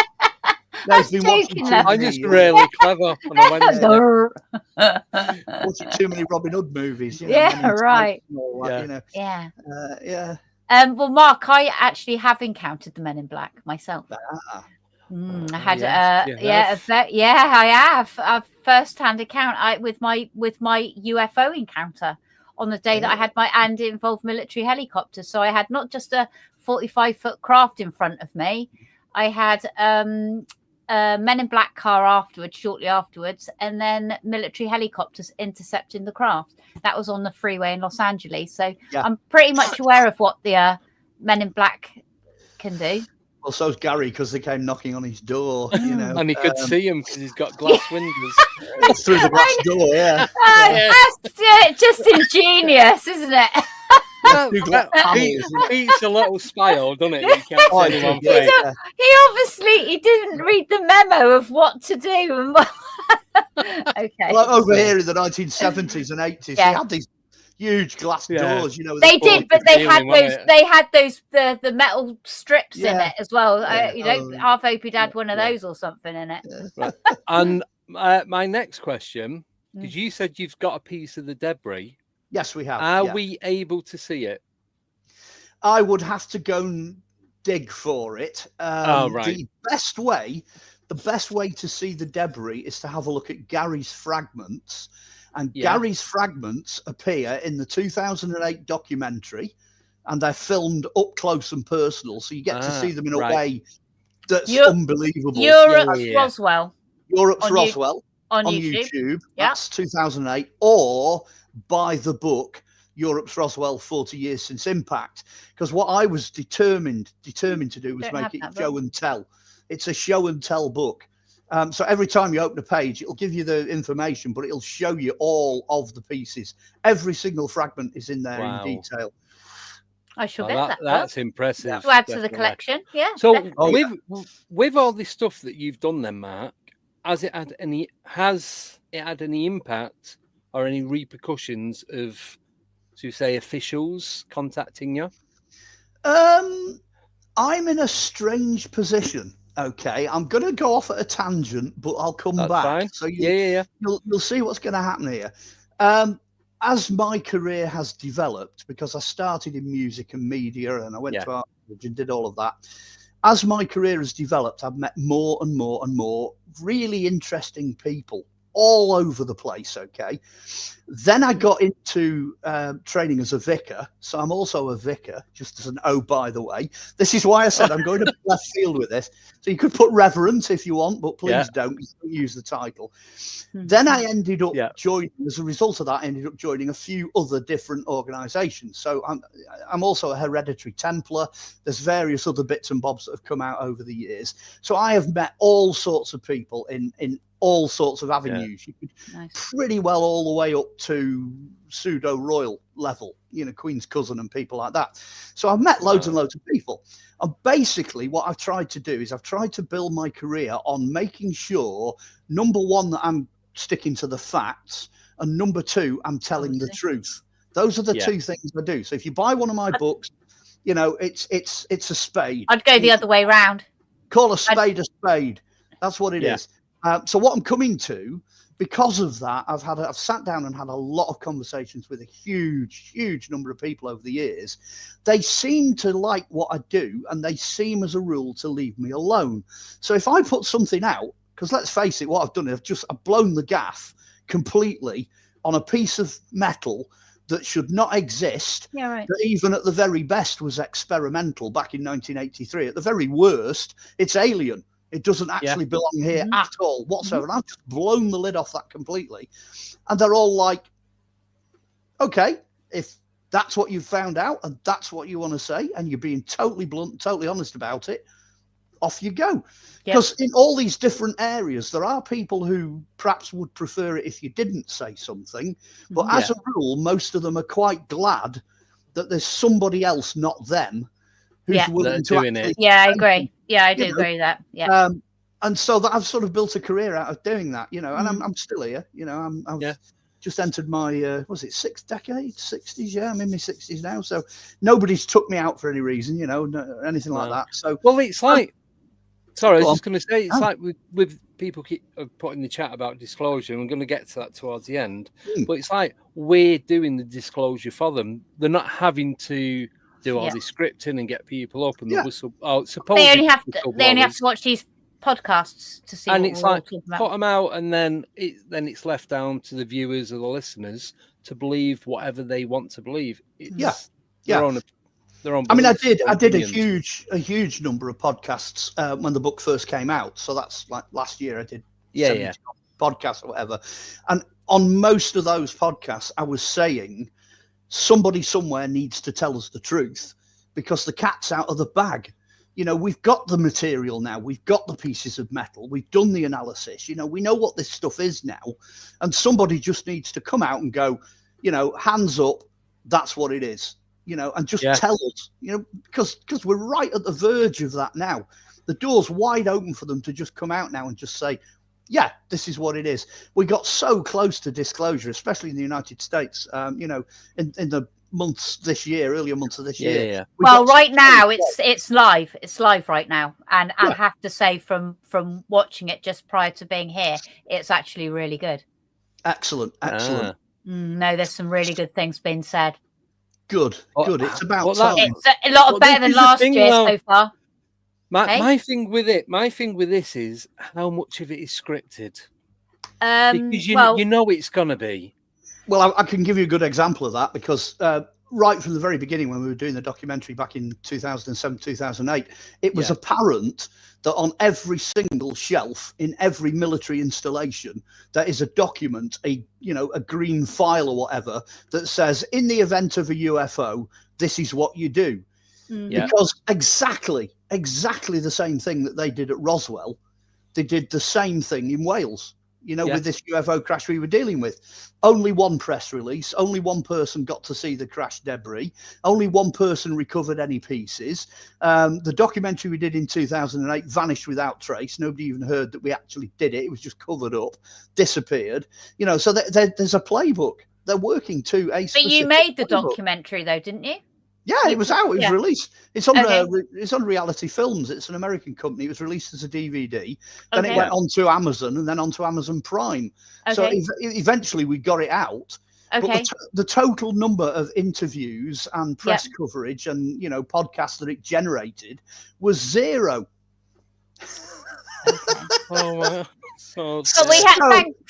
I'm just really clever. Watching too many Robin Hood movies. You know, right. That, you know. Well, Mark, I actually have encountered the Men in Black myself. I had I have a first-hand account with my UFO encounter on the day that I had my and it involved military helicopters. So I had not just a 45-foot craft in front of me, I had a Men in Black car shortly afterwards, and then military helicopters intercepting the craft. That was on the freeway in Los Angeles. So I'm pretty much aware of what the Men in Black can do. Well, so's Gary, because they came knocking on his door, you know. And he could see him because he's got glass windows. Through the glass door, That's just ingenious, isn't it? It's a little spile, doesn't it? He can't see anyone he didn't read the memo of what to do. Okay. Well, over here in the 1970s and 80s, he had these huge glass doors, you know. They did, but they had those the metal strips in it as well. You know, half hope he'd had one of those or something in it. Right. And my next question, because you said you've got a piece of the debris. Yes, we have. Are we able to see it? I would have to go and dig for it. The best way to see the debris is to have a look at Gary's fragments. And Gary's fragments appear in the 2008 documentary, and they're filmed up close and personal, so you get to see them in a way that's unbelievable. Europe's Roswell on YouTube. That's 2008, or buy the book Europe's Roswell 40 Years Since Impact, because what I was determined to do was make it show and tell. It's a show and tell book. So every time you open a page, it'll give you the information, but it'll show you all of the pieces. Every single fragment is in there in detail. I shall get that. That's impressive. To add to the collection, So with all this stuff that you've done, then Mark, has it had any impact or any repercussions of, to say, officials contacting you? I'm in a strange position. Okay, I'm going to go off at a tangent, but I'll come back. Fine. So you'll see what's going to happen here. I as my career has developed, because I started in music and media and I went to Archaeology and did all of that. As my career has developed, I've met more and more and more really interesting people all over the place. Okay. Then I got into training as a vicar. So I'm also a vicar, just as an by the way. This is why I said I'm going to left field with this. So you could put reverend if you want, but please don't use the title. Then I ended up joining, as a result of that, I ended up joining a few other different organisations. So I'm also a hereditary Templar. There's various other bits and bobs that have come out over the years. So I have met all sorts of people in all sorts of avenues. You could pretty well all the way up to pseudo royal level, you know, Queen's cousin and people like that. So I've met loads and loads of people. And basically what I've tried to do is I've tried to build my career on making sure, number one, that I'm sticking to the facts, and number two, I'm telling the truth. Those are the two things I do. So if you buy one of my books, you know, it's a spade. I'd go the other way round. Call a spade a spade. That's what it is. So what I'm coming to, because of that, I've sat down and had a lot of conversations with a huge number of people over the years. They seem to like what I do, and they seem as a rule to leave me alone. So if I put something out, because let's face it, what I've done is I've blown the gaff completely on a piece of metal that should not exist, that even at the very best was experimental back in 1983. At the very worst, it's alien. It doesn't actually belong here at all whatsoever. And I've just blown the lid off that completely. And they're all like, okay, if that's what you've found out and that's what you want to say, and you're being totally blunt, totally honest about it, off you go. Because in all these different areas, there are people who perhaps would prefer it if you didn't say something. But as a rule, most of them are quite glad that there's somebody else, not them, who's willing to doing actually. It. Yeah, I agree. Yeah, I do agree with that. Yeah. And so that I've sort of built a career out of doing that, you know, and I'm still here, you know, I've just entered my, was it 6th decade, 60s? Yeah, I'm in my 60s now. So nobody's took me out for any reason, you know, anything like that. So, well, it's like, sorry, I was just going to say, it's like with people keep putting in the chat about disclosure, and I'm going to get to that towards the end, but it's like we're doing the disclosure for them. They're not having to do all this scripting and get people up and the whistle. Oh, they only have to watch these podcasts to see. And it's like put them out, and then it's left down to the viewers or the listeners to believe whatever they want to believe. It's their own I mean, I did a huge number of podcasts when the book first came out. So that's like last year. I did 70 podcasts or whatever, and on most of those podcasts, I was saying, somebody somewhere needs to tell us the truth, because the cat's out of the bag. You know, we've got the material now. We've got the pieces of metal. We've done the analysis. You know, we know what this stuff is now. And somebody just needs to come out and go, you know, hands up, that's what it is, you know, and just tell us, you know, because we're right at the verge of that now. The door's wide open for them to just come out now and just say, yeah, this is what it is. We got so close to disclosure, especially in the United States, you know, in the months this year, earlier months of this year. Well, right now it's live. It's live right now, and I have to say, from watching it just prior to being here, it's actually really good. Excellent. No, there's some really good things being said. Good. It's about it's a lot better than last year so far. My thing with this is how much of it is scripted. Because you know it's gonna be. Well, I can give you a good example of that, because right from the very beginning, when we were doing the documentary back in 2007, 2008, it was apparent that on every single shelf in every military installation, there is a document, a green file or whatever, that says, in the event of a UFO, this is what you do. Because exactly the same thing that they did at Roswell, they did the same thing in Wales. You know, with this UFO crash we were dealing with. Only one press release, only one person got to see the crash debris, only one person recovered any pieces. The documentary we did in 2008 vanished without trace. Nobody even heard that we actually did it. It was just covered up, disappeared. You know, so there's a playbook. They're working to a specific But you made the playbook. Documentary, though, didn't you? Yeah, it was out. It was released. It's on Reality Films. It's an American company. It was released as a DVD. Then it went on to Amazon, and then on to Amazon Prime. So eventually we got it out. Okay. But the total number of interviews and press coverage and, you know, podcasts that it generated was 0. Okay. Oh my. So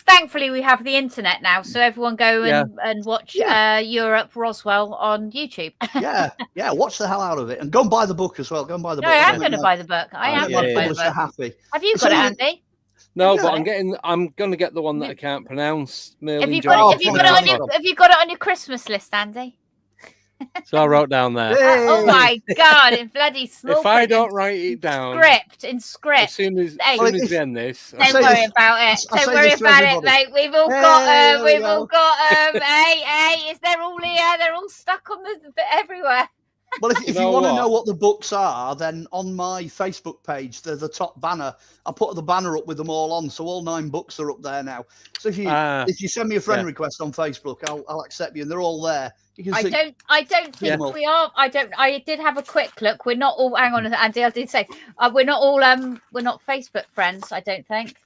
thankfully we have the internet now, so everyone go and watch Europe Roswell on YouTube. yeah, watch the hell out of it and go and buy the book as well. Go and buy the book. I am going to buy the book. I am going to buy the book. Happy. Have you got it, Andy? No, but I'm going to get the one that I can't pronounce. Have you got it on your Christmas list, Andy? So I wrote down there. Hey. Oh my God! In bloody small. If I don't write it down, in script. As soon as we end this, don't worry about it. Don't worry about it, mate. We've all got We've all got Hey, they're all here. They're all stuck on everywhere. Well, if you want to know what the books are, then on my Facebook page, they're the top banner. I put the banner up with them all on, so all 9 books are up there now. So if you send me a friend request on Facebook, I'll accept you, and they're all there. You can I don't think we are. I did have a quick look. We're not all. Hang on, Andy. I did say we're not all. We're not Facebook friends. I don't think.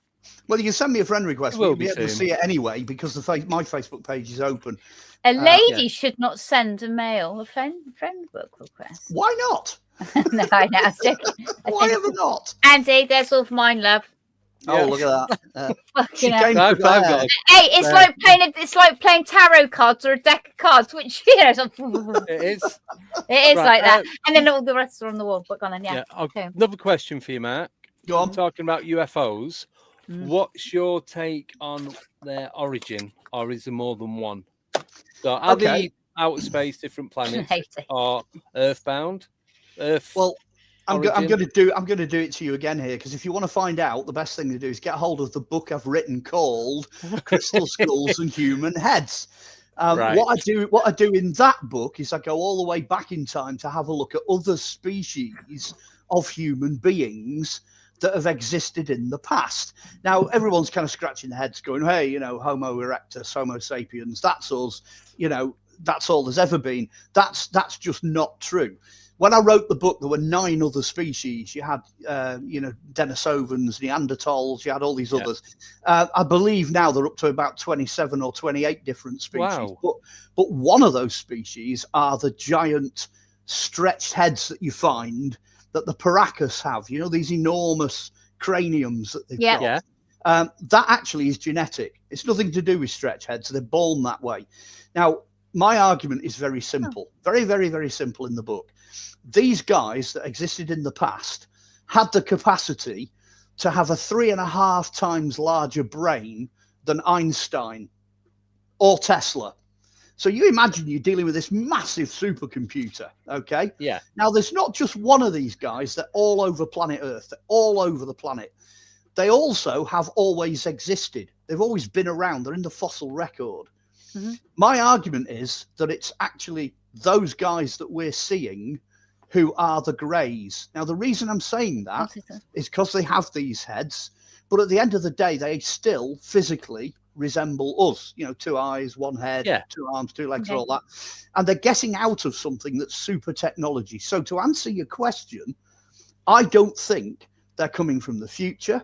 Well, you can send me a friend request. We'll be able to see it anyway because my Facebook page is open. A lady should not send a friend book request. Why not? No, I know. Why ever not? Andy, there's all of mine, love. Oh, look at that! Hey, it's like playing tarot cards or a deck of cards, which it is. It is like that, and then all the rest are on the wall. But go on, okay. Another question for you, Mark. Go on. Talking about UFOs, what's your take on their origin, or is there more than one? So are they outer space, different planets, or earthbound? Well, I'm going to do it to you again here, because if you want to find out, the best thing to do is get hold of the book I've written called Crystal Skulls and Human Heads. What I do in that book is I go all the way back in time to have a look at other species of human beings that have existed in the past. Now, everyone's kind of scratching their heads going, hey, you know, Homo erectus, Homo sapiens, that's us, you know, that's all there's ever been. That's just not true. When I wrote the book, there were 9 other species. You had, Denisovans, Neanderthals, you had all these others. I believe now they're up to about 27 or 28 different species. Wow. But one of those species are the giant stretched heads that you find that the Paracas have, you know, these enormous craniums that they've got. Yeah. That actually is genetic. It's nothing to do with stretch heads. They're born that way. Now, my argument is very simple, very, very, very simple in the book. These guys that existed in the past had the capacity to have a 3.5 times larger brain than Einstein or Tesla. So you imagine you're dealing with this massive supercomputer, okay? Yeah. Now, there's not just one of these guys. They're all over planet Earth. They're all over the planet. They also have always existed. They've always been around. They're in the fossil record. Mm-hmm. My argument is that it's actually those guys that we're seeing who are the greys. Now, the reason I'm saying that is because they have these heads, but at the end of the day, they still physically resemble us, you know, 2 eyes, 1 head, 2 arms, 2 legs, all that. And they're getting out of something that's super technology. So to answer your question, I don't think they're coming from the future.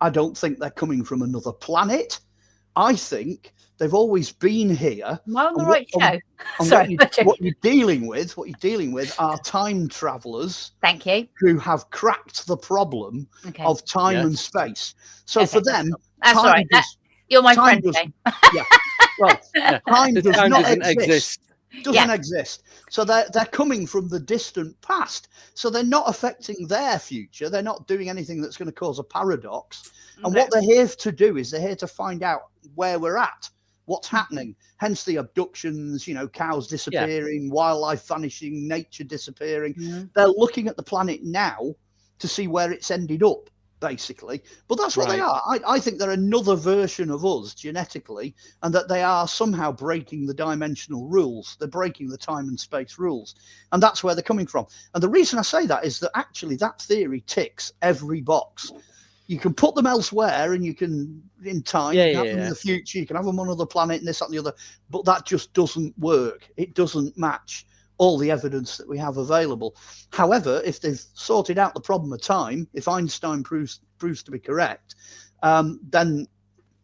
I don't think they're coming from another planet. I think they've always been here. Am I on the right show? Sorry. What you're dealing with are time travelers. Thank you. Who have cracked the problem of time and space. So for them, that's all right. You're my friend. Time does not exist. Doesn't exist. So they're coming from the distant past. So they're not affecting their future. They're not doing anything that's going to cause a paradox. And what they're here to do is they're here to find out where we're at, what's happening. Hence the abductions, you know, cows disappearing, wildlife vanishing, nature disappearing. Mm-hmm. They're looking at the planet now to see where it's ended up, basically. But that's what they are. I think they're another version of us genetically, and that they are somehow breaking the dimensional rules. They're breaking the time and space rules. And that's where they're coming from. And the reason I say that is that actually that theory ticks every box. You can put them elsewhere, and you can, in time, have them in the future. You can have them on another planet and this, that, and the other. But that just doesn't work. It doesn't match all the evidence that we have available. However, if they've sorted out the problem of time, if Einstein proves to be correct, then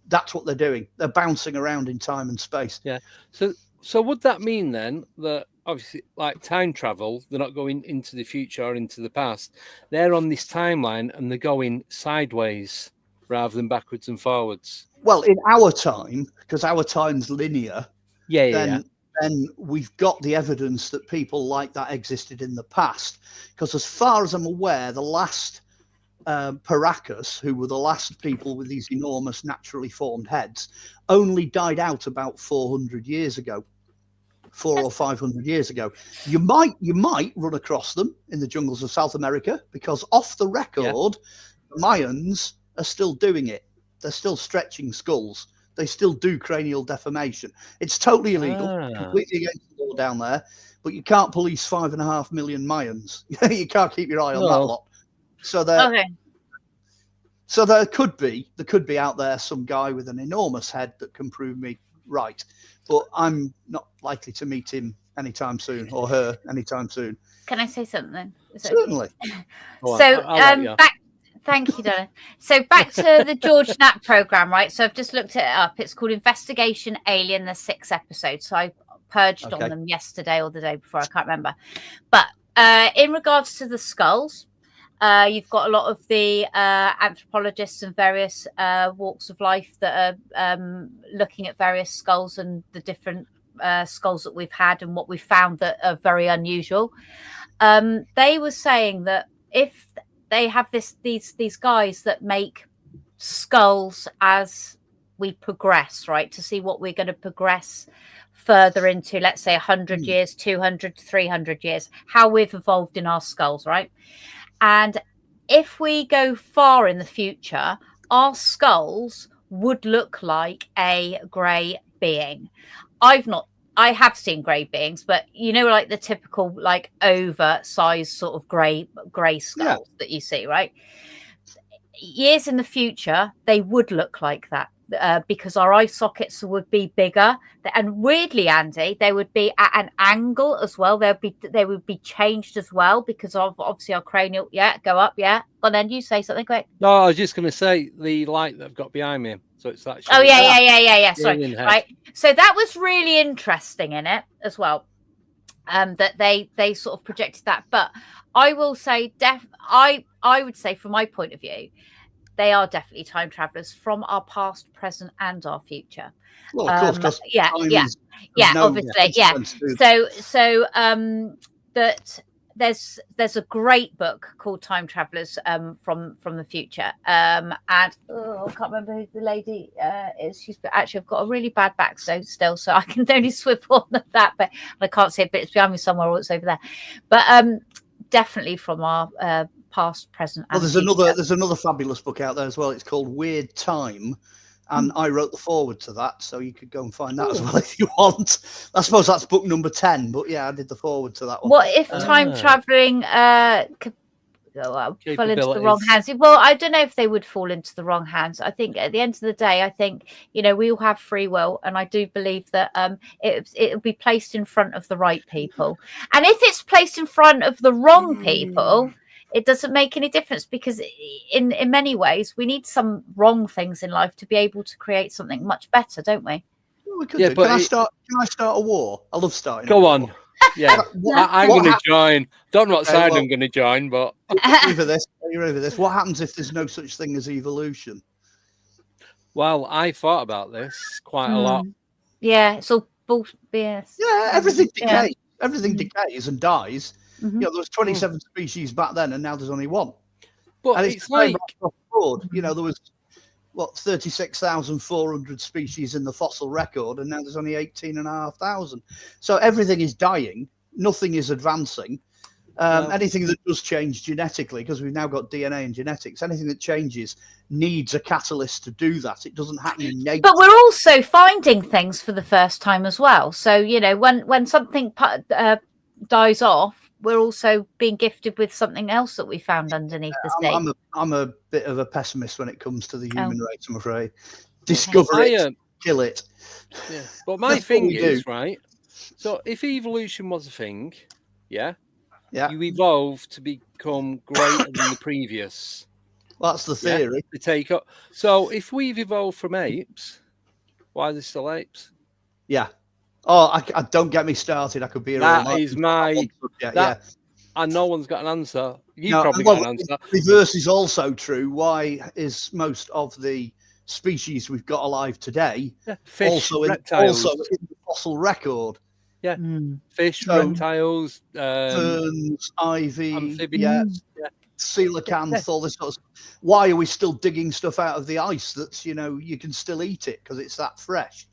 that's what they're doing. They're bouncing around in time and space. Yeah. So would that mean then that obviously, like time travel, they're not going into the future or into the past. They're on this timeline and they're going sideways rather than backwards and forwards. Well, in our time, because our time's linear, then we've got the evidence that people like that existed in the past. Because as far as I'm aware, the last Paracas, who were the last people with these enormous naturally formed heads, only died out about 400 years ago. 400 or 500 years ago. You might run across them in the jungles of South America, because off the record, the Mayans are still doing it. They're still stretching skulls. They still do cranial deformation. It's totally illegal, completely against the law down there, but you can't police 5.5 million Mayans. You can't keep your eye on that lot. So there could be out there some guy with an enormous head that can prove me right. But I'm not likely to meet him anytime soon, or her anytime soon. Can I say something? Certainly. So thank you, Donna. So back to the George Knapp program, right? So I've just looked it up. It's called Investigation Alien, the 6 episodes. So I purged on them yesterday or the day before, I can't remember. But in regards to the skulls, you've got a lot of the anthropologists and various walks of life that are looking at various skulls and the different skulls that we've had and what we've found that are very unusual. They were saying that if they have these guys that make skulls as we progress, right, to see what we're going to progress further into, let's say 100 years, 200, 300 years, how we've evolved in our skulls, right? And if we go far in the future, our skulls would look like a grey being. I have seen grey beings, but you know, like the typical like oversized sort of grey skulls that you see, right? Years in the future, they would look like that. Because our eye sockets would be bigger, and weirdly, Andy, they would be at an angle as well. They would be changed as well because of obviously our cranial. Yeah, go up. Yeah, and then you say something quick. No, I was just going to say the light that I've got behind me. So it's actually. Oh yeah. Sorry, right. So that was really interesting in it as well. That they sort of projected that, but I will say, I would say from my point of view, they are definitely time travelers from our past, present, and our future. Well, of course, obviously. So that there's a great book called Time Travelers from the future, and I can't remember who the lady is. She's actually, I've got a really bad back still, so I can only swivel on that, but I can't see it, but it's behind me somewhere, or it's over there. But definitely from our past, present, and there's another fabulous book out there as well. It's called Weird Time, and I wrote the foreword to that, so you could go and find that as well if you want. I suppose that's book number 10, but yeah, I did the foreword to that one. What if time traveling fell into the wrong hands? Well, I don't know if they would fall into the wrong hands. I think at the end of the day, I think, you know, we all have free will, and I do believe that it'll be placed in front of the right people. And if it's placed in front of the wrong people, it doesn't make any difference, because in many ways we need some wrong things in life to be able to create something much better, don't we? Well, we could do. Can I start a war? I love starting. Go on. Yeah, I'm going to join. Don't know what side I'm going to join, but you're over this. What happens if there's no such thing as evolution? Well, I thought about this quite a lot. Yeah, it's all bullshit. Yeah, everything decays. Everything decays and dies. You know, there was 27 species back then, and now there's only one. But and it's like, you know, there was 36,400 species in the fossil record, and now there's only 18,500. So everything is dying. Nothing is advancing. Anything that does change genetically, because we've now got DNA and genetics, anything that changes needs a catalyst to do that. It doesn't happen in nature. But we're also finding things for the first time as well. So, you know, when something dies off, we're also being gifted with something else that we found underneath the sea. I'm a bit of a pessimist when it comes to the human race, I'm afraid. Discover it, kill it. Yeah. But my thing is, right, so if evolution was a thing, you evolve to become greater than the previous. Well, that's the theory. To take up. So if we've evolved from apes, why are there still apes? Yeah. Oh, I don't get me started. I could be That is my. Yeah. And no one's got an answer. You've No, probably got an answer. The reverse is also true. Why is most of the species we've got alive today fish, also reptiles, in the fossil record? Yeah, fish, reptiles, ferns, ivy, amphibians, coelacanth, all this sort of stuff. Why are we still digging stuff out of the ice that's, you can still eat it because it's that fresh?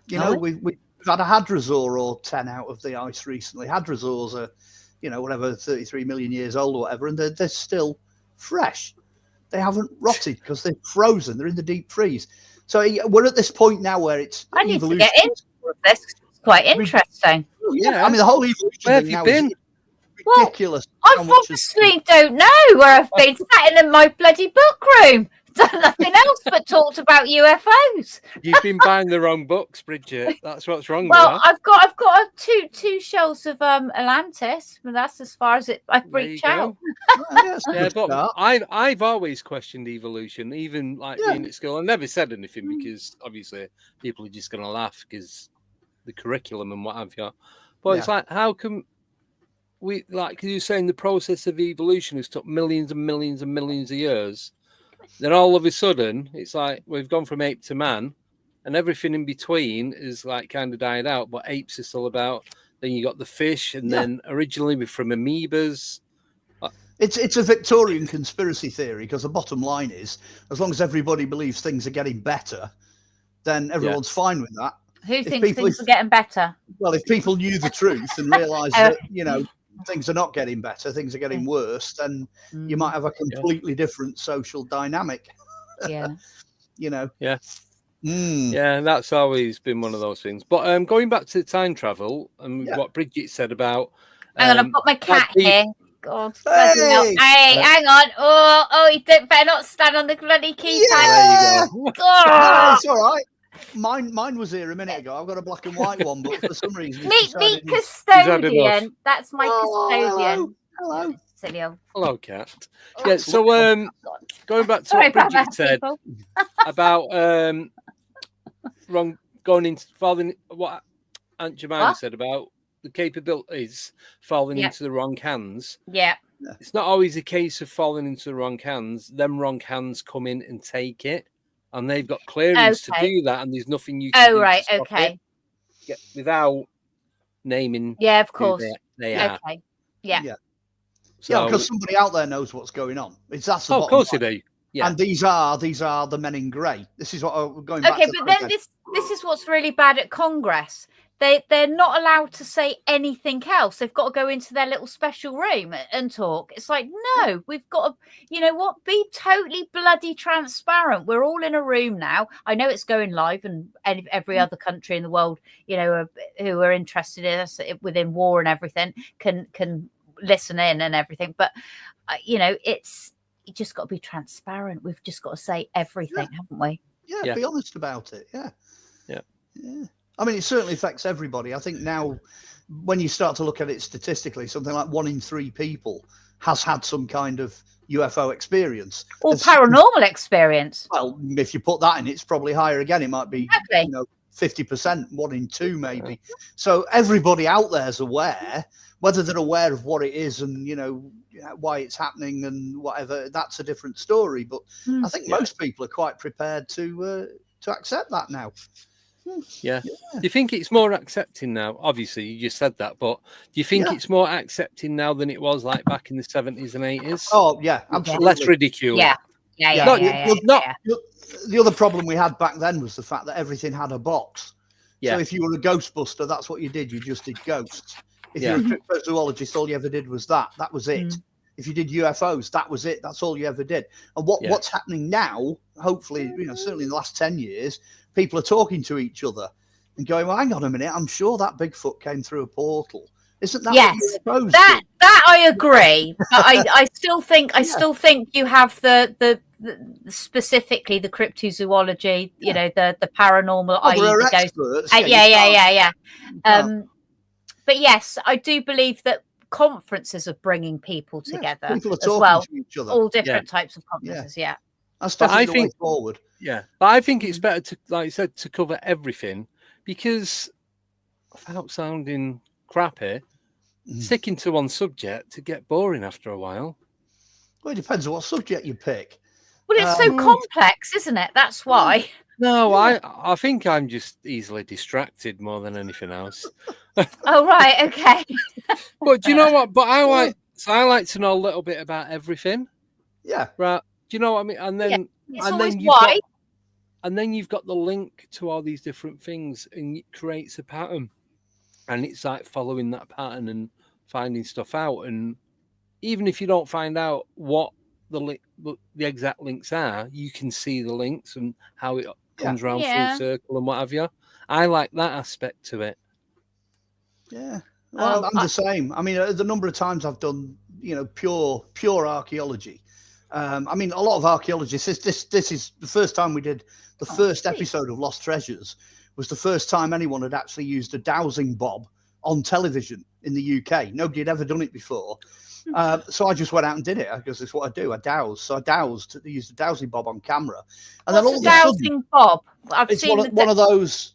We've had a hadrosaur or 10 out of the ice recently. Hadrosaurs are, whatever, 33 million years old or whatever, and they're still fresh. They haven't rotted because they're frozen. They're in the deep freeze. So we're at this point now where it's I need evolution. to get into this. It's quite interesting. Yeah, I mean, the whole evolution Where have thing you now been? is ridiculous. I obviously don't know where I've been. Sat in my bloody book room. Done nothing else but talked about UFOs. You've been buying the wrong books, Bridget. That's what's wrong with Well, that. I've got two shelves of Atlantis, but that's as far as I reach out. But I've always questioned evolution, even being at school. I never said anything because obviously people are just going to laugh because the curriculum and what have you. But it's like, how come we, like you're saying, the process of evolution has took millions and millions and millions of years. Then all of a sudden, it's like we've gone from ape to man, and everything in between is like kind of died out. But apes are still about. Then you got the fish, and then originally from amoebas. It's a Victorian conspiracy theory because the bottom line is, as long as everybody believes things are getting better, then everyone's fine with that. Who thinks things are getting better? Well, if people knew the truth and realised that things are not getting better, things are getting worse, then you might have a completely different social dynamic. Yeah. Yeah, that's always been one of those things. But going back to time travel and what Bridget said about hang on, I've got my cat here. God, hey, hang on. Oh, you better not stand on the bloody keypad. Yeah! There you go. No, it's all right. Mine was here a minute ago. I've got a black and white one, but for some reason, meet custodian. That's my custodian. Hello. Silly old. Hello, cat. Yeah. So going back to what Bridget said about what Aunt Jemima said about the capabilities falling into the wrong hands. Yeah. It's not always a case of falling into the wrong hands. Them wrong hands come in and take it. And they've got clearance to do that, and there's nothing you can do to stop it without naming. Yeah, of course. They are. Okay. Yeah. So, because somebody out there knows what's going on. That's the of course they do. Yeah. And these are the men in grey. This is what we're going back to. Okay, but then this is what's really bad at Congress. They're not allowed to say anything else. They've got to go into their little special room and talk. It's like, no, we've got to, you know what, be totally bloody transparent. We're all in a room now. I know it's going live, and every other country in the world, who are interested in us within war and everything can listen in and everything. But you just got to be transparent. We've just got to say everything, haven't we? Yeah, be honest about it. Yeah. I mean, it certainly affects everybody. I think now, when you start to look at it statistically, something like 1 in 3 people has had some kind of UFO experience. Or paranormal experience. Well, if you put that in, it's probably higher again. It might be 50%, 1 in 2 maybe. So everybody out there is aware. Whether they're aware of what it is and, why it's happening and whatever, that's a different story. But I think most people are quite prepared to accept that now. Yeah. Do you think it's more accepting now? Obviously, you just said that, but do you think it's more accepting now than it was like back in the 70s and 80s? Oh, yeah, absolutely. Less ridicule. Yeah. The other problem we had back then was the fact that everything had a box. Yeah. So if you were a Ghostbuster, that's what you did. You just did ghosts. If you're a cryptozoologist, all you ever did was that. That was it. If you did UFOs, that was it. That's all you ever did. And what's happening now, hopefully, certainly in the last 10 years, people are talking to each other and going, well, hang on a minute, I'm sure that Bigfoot came through a portal. Isn't that what you're supposed to? That I agree. But I still think you have the specifically the cryptozoology, the paranormal, experts. But yes, I do believe that conferences are bringing people together people are as talking well. to each other. All different types of conferences. Yeah. That's definitely the way forward. Yeah, but I think it's better to, like you said, to cover everything, because without sounding crappy, sticking to one subject to get boring after a while. Well, it depends on what subject you pick. Well, it's so complex, isn't it? That's why. No, I think I'm just easily distracted more than anything else. Oh, right, okay. But do you know what? But I like to know a little bit about everything. Yeah. Right. Do you know what I mean? And then and then you've got the link to all these different things, and it creates a pattern. And it's like following that pattern and finding stuff out. And even if you don't find out what the exact links are, you can see the links and how it comes around full circle and what have you. I like that aspect to it. Yeah. Well, I'm the same. I mean, the number of times I've done, pure archaeology. I mean, a lot of archaeologists, this is the first time we did the first episode of Lost Treasures, was the first time anyone had actually used a dowsing bob on television in the UK. Nobody had ever done it before. So I just went out and did it because it's what I do. I dowse. So I used a dowsing bob on camera. And then all of a sudden, dowsing bob? It's one of those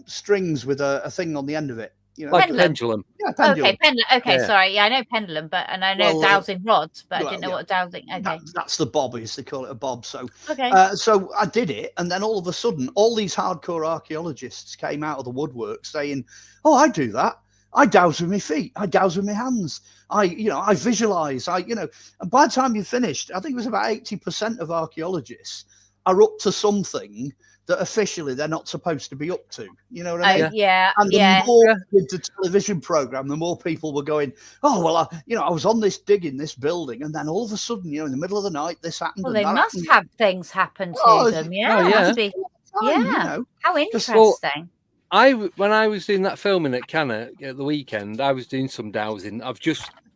strings with a thing on the end of it. Like a pendulum. Yeah, pendulum. Okay, pendulum. Okay, sorry. Yeah, I know pendulum, and I know dowsing rods, but I didn't know what dowsing. Okay, that's the bobbies. They call it a bob. So okay. So I did it, and then all of a sudden, all these hardcore archaeologists came out of the woodwork saying, "Oh, I do that. I dowse with my feet. I dowse with my hands. I visualize. And by the time you finished, I think it was about 80% of archaeologists are up to something that officially they're not supposed to be up to. You know what I mean? Yeah. And the more with the television program, the more people were going, "Oh, well, I was on this dig in this building, and then all of a sudden, in the middle of the night, this happened." Well, they must have things happen to them. Yeah. How interesting. When I was doing that filming at Cannock at the weekend, I was doing some dowsing. I've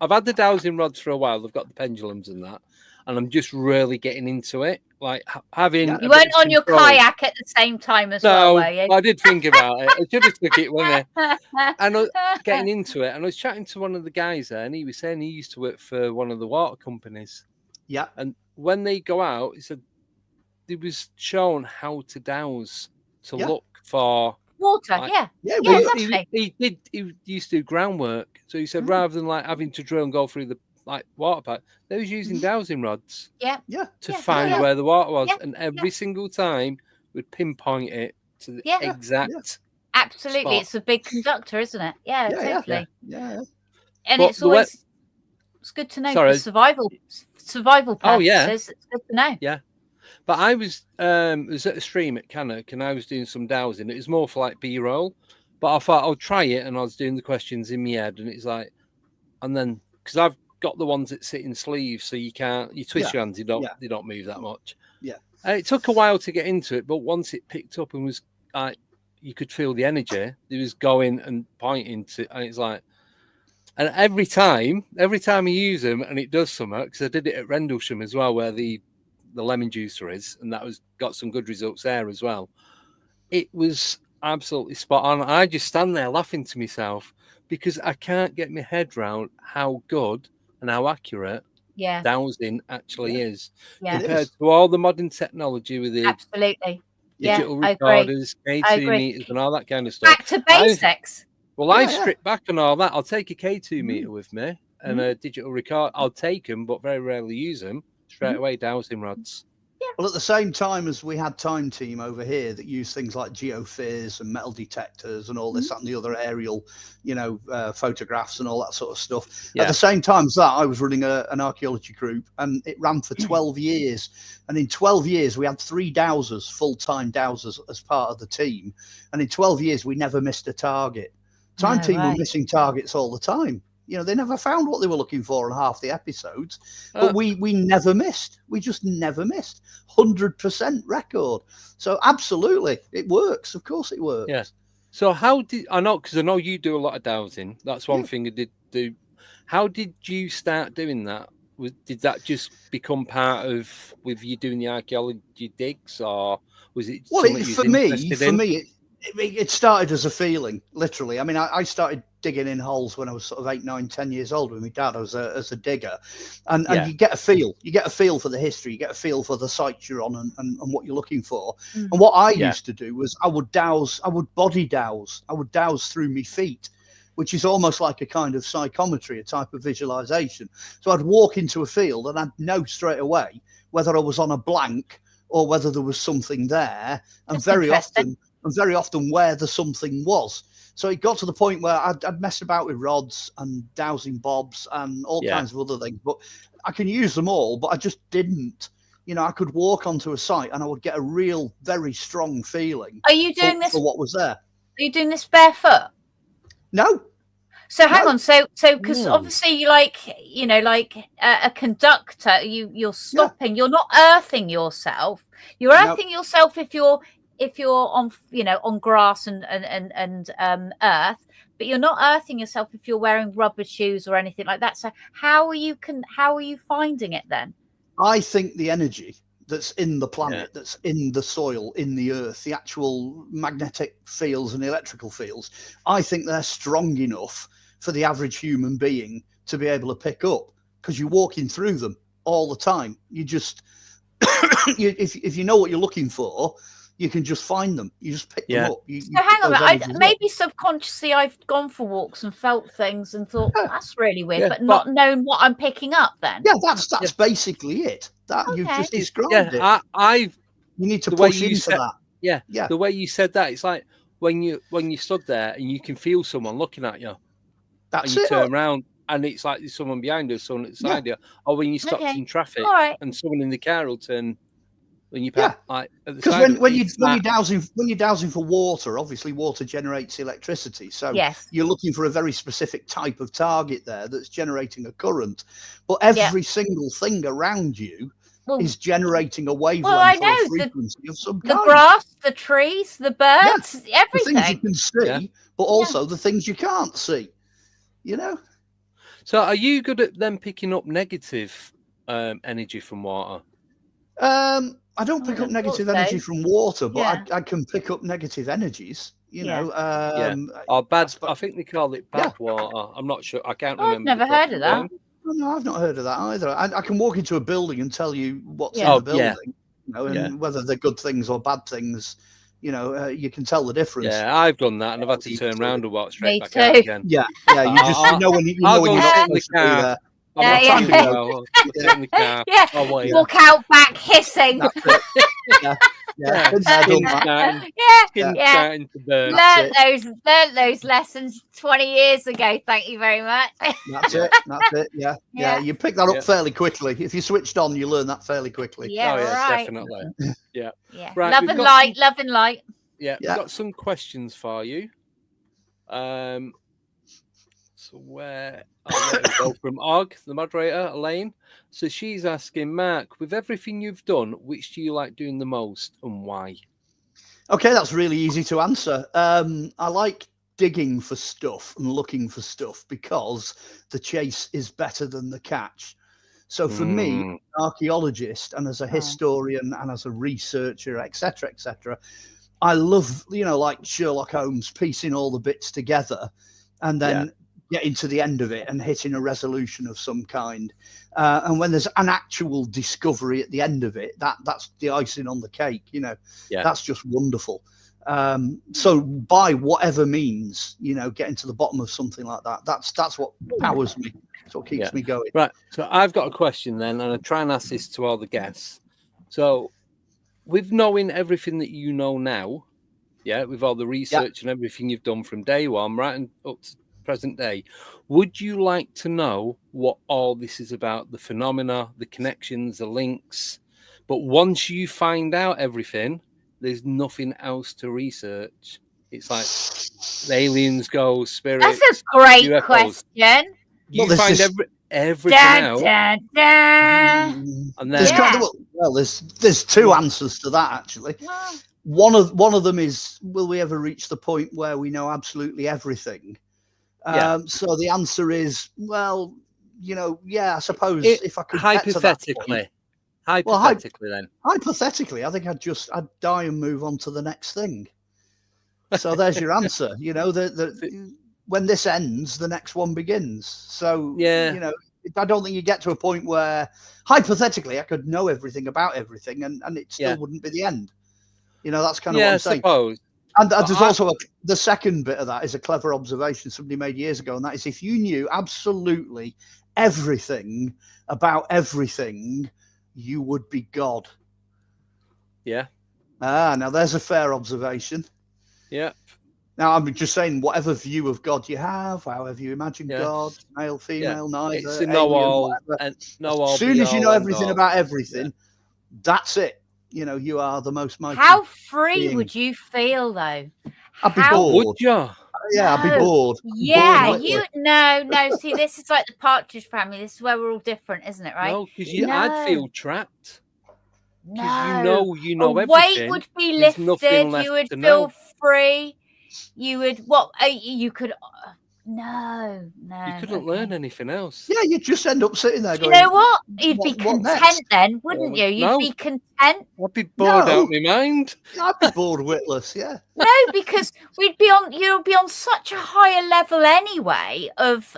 had the dowsing rods for a while. I've got the pendulums and that, and I'm just really getting into it. Like having you weren't on your kayak at the same time as well, were you? I did think about it. I should have took it, wasn't I? And I was getting into it, and I was chatting to one of the guys there, and he was saying he used to work for one of the water companies. Yeah. And when they go out, he said he was shown how to dowse to look for water. Definitely. He used to do groundwork, so he said rather than like having to drill and go through the water pipe, they was using dowsing rods to find where the water was, and every single time would pinpoint it to the exact absolutely spot. It's a big conductor, isn't it? Totally. And but it's always it's good to know for survival purposes. It's good to know. But I was at a stream at Cannock, and I was doing some dowsing. It was more for like B-roll, but I thought I'll try it, and I was doing the questions in my head, and it's like, and then because I've got the ones that sit in sleeves, so you twist your hands, they don't move that much. And it took a while to get into it, but once it picked up and was like, you could feel the energy, it was going and pointing to, and it's like, and every time I use them and it does something, because I did it at Rendlesham as well, where the lemon juicer is, and that got some good results there as well. It was absolutely spot on. I just stand there laughing to myself because I can't get my head round how good and how accurate dowsing actually is compared to all the modern technology with the digital recorders, K2 meters, and all that kind of stuff. Back to basics. I strip back and all that. I'll take a K2 meter with me and a digital record. I'll take them, but very rarely use them. Straight away, dowsing rods. Well, at the same time as we had Time Team over here that used things like geospheres and metal detectors and all this and the other aerial, photographs and all that sort of stuff. At the same time as that, I was running an archaeology group, and it ran for 12 years. And in 12 years, we had 3 dowsers, full-time dowsers, as part of the team. And in 12 years, we never missed a target. Time Team were missing targets all the time. They never found what they were looking for in half the episodes, but we never missed. We just never missed. 100% record. So absolutely, it works. Of course, it works. Yeah. So because I know you do a lot of dowsing. That's one thing I did do. How did you start doing that? Did that just become part of with you doing the archaeology digs, or was it? Well, for me, It started as a feeling, literally. I mean, I started digging in holes when I was sort of 8, 9, 10 years old with my dad as a digger, and you get a feel. You get a feel for the history. You get a feel for the sites you're on and what you're looking for. And what I used to do was I would body dowse. I would dowse through my feet, which is almost like a kind of psychometry, a type of visualization. So I'd walk into a field and I'd know straight away whether I was on a blank or whether there was something there, and very often where the something was. So it got to the point where I'd mess about with rods and dowsing bobs and all kinds of other things, but I can use them all, but I just didn't. You know, I could walk onto a site and I would get a real, very strong feeling. Are you doing this for what was there? Are you doing this barefoot? No. So hang on, so because obviously, like, you know, like a conductor, you're stopping. You're not earthing yourself. You're earthing yourself if you're on, you know, on grass and earth, but you're not earthing yourself if you're wearing rubber shoes or anything like that. So how are you finding it then? I think the energy that's in the planet, that's in the soil, in the earth, the actual magnetic fields and electrical fields, I think they're strong enough for the average human being to be able to pick up, because you're walking through them all the time. You just, if you know what you're looking for, you can just find them. You just pick them up. So hang on, maybe subconsciously I've gone for walks and felt things and thought, that's really weird, but not knowing what I'm picking up then. Yeah, that's basically it. That you've just described it. You need to push into that. Yeah. The way you said that, it's like when you stood there and you can feel someone looking at you. That's and you turn around and it's like there's someone behind you, someone at the side of you, or when you stop in traffic and someone in the car will turn when you pass like at the side. Because when you're dowsing for water, obviously water generates electricity. So you're looking for a very specific type of target there that's generating a current. But every single thing around you is generating a wavelength or a frequency of some kind. The grass, the trees, the birds, everything. The things you can see, but also the things you can't see. You know. So are you good at them picking up negative energy from water? I don't pick up negative energy from water, but I can pick up negative energies, you know. Or bad, I think they call it bad water. I'm not sure. I can't remember. I've never heard of that. No, I've not heard of that either. I can walk into a building and tell you what's in the building, you know, and whether they're good things or bad things. You know, you can tell the difference. Yeah, I've done that, and I've had to turn around and walk straight back out again. Yeah, you just know when you're not supposed to be there. Walk out back hissing. Learned those lessons 20 years ago. Thank you very much. That's it. Yeah. You pick that up fairly quickly. If you switched on, you learn that fairly quickly. Definitely. Right, love and light. Yeah, we've got some questions for you. So where I'll let it go from Og, the moderator, Elaine. So she's asking, Mark, with everything you've done, which do you like doing the most and why? Okay, that's really easy to answer. I like digging for stuff and looking for stuff because the chase is better than the catch. So for me, an archaeologist and as a historian and as a researcher, etc., I love, you know, like Sherlock Holmes, piecing all the bits together and then getting to the end of it and hitting a resolution of some kind. And when there's an actual discovery at the end of it, that's the icing on the cake, you know. That's just wonderful. So by whatever means, you know, getting to the bottom of something like that, that's what powers me. That's what keeps me going. Right. So I've got a question then, and I try and ask this to all the guests. So with knowing everything that you know now, with all the research and everything you've done from day one, right, and up to present day, would you like to know what all this is about, the phenomena, the connections, the links? But once you find out everything, there's nothing else to research. It's like aliens, ghosts, spirits. That's a great UFOs. Question. You find everything out. And then there's two answers to that actually. One of them is, will we ever reach the point where we know absolutely everything? So the answer is, well, you know, I suppose if I could hypothetically, I think I'd die and move on to the next thing. So there's your answer. You know, when this ends, the next one begins. So, yeah, you know, I don't think you get to a point where, hypothetically, I could know everything about everything and it still wouldn't be the end. You know, that's kind of what I'm saying. Suppose. And there's also the second bit of that is a clever observation somebody made years ago, and that is if you knew absolutely everything about everything, you would be God. Yeah. Now there's a fair observation. Yeah. Now I'm just saying, whatever view of God you have, however you imagine God, male, female, neither, it's alien, all, whatever. as soon as you know everything about everything, that's it. You know, you are the most mighty. How free would you feel, though? I'd be bored. Would you? Yeah, I'd be bored. Yeah, no. See, this is like the Partridge Family. This is where we're all different, isn't it? Right? No, because I'd feel trapped. No, you know everything. Weight would be lifted. You would feel free. You would you could. No. You couldn't learn anything else. Yeah, you'd just end up sitting there going, you know what? You'd be content then, wouldn't you? You'd be content. I'd be bored out of my mind. I'd be bored witless, yeah. No, because you'd be on such a higher level anyway of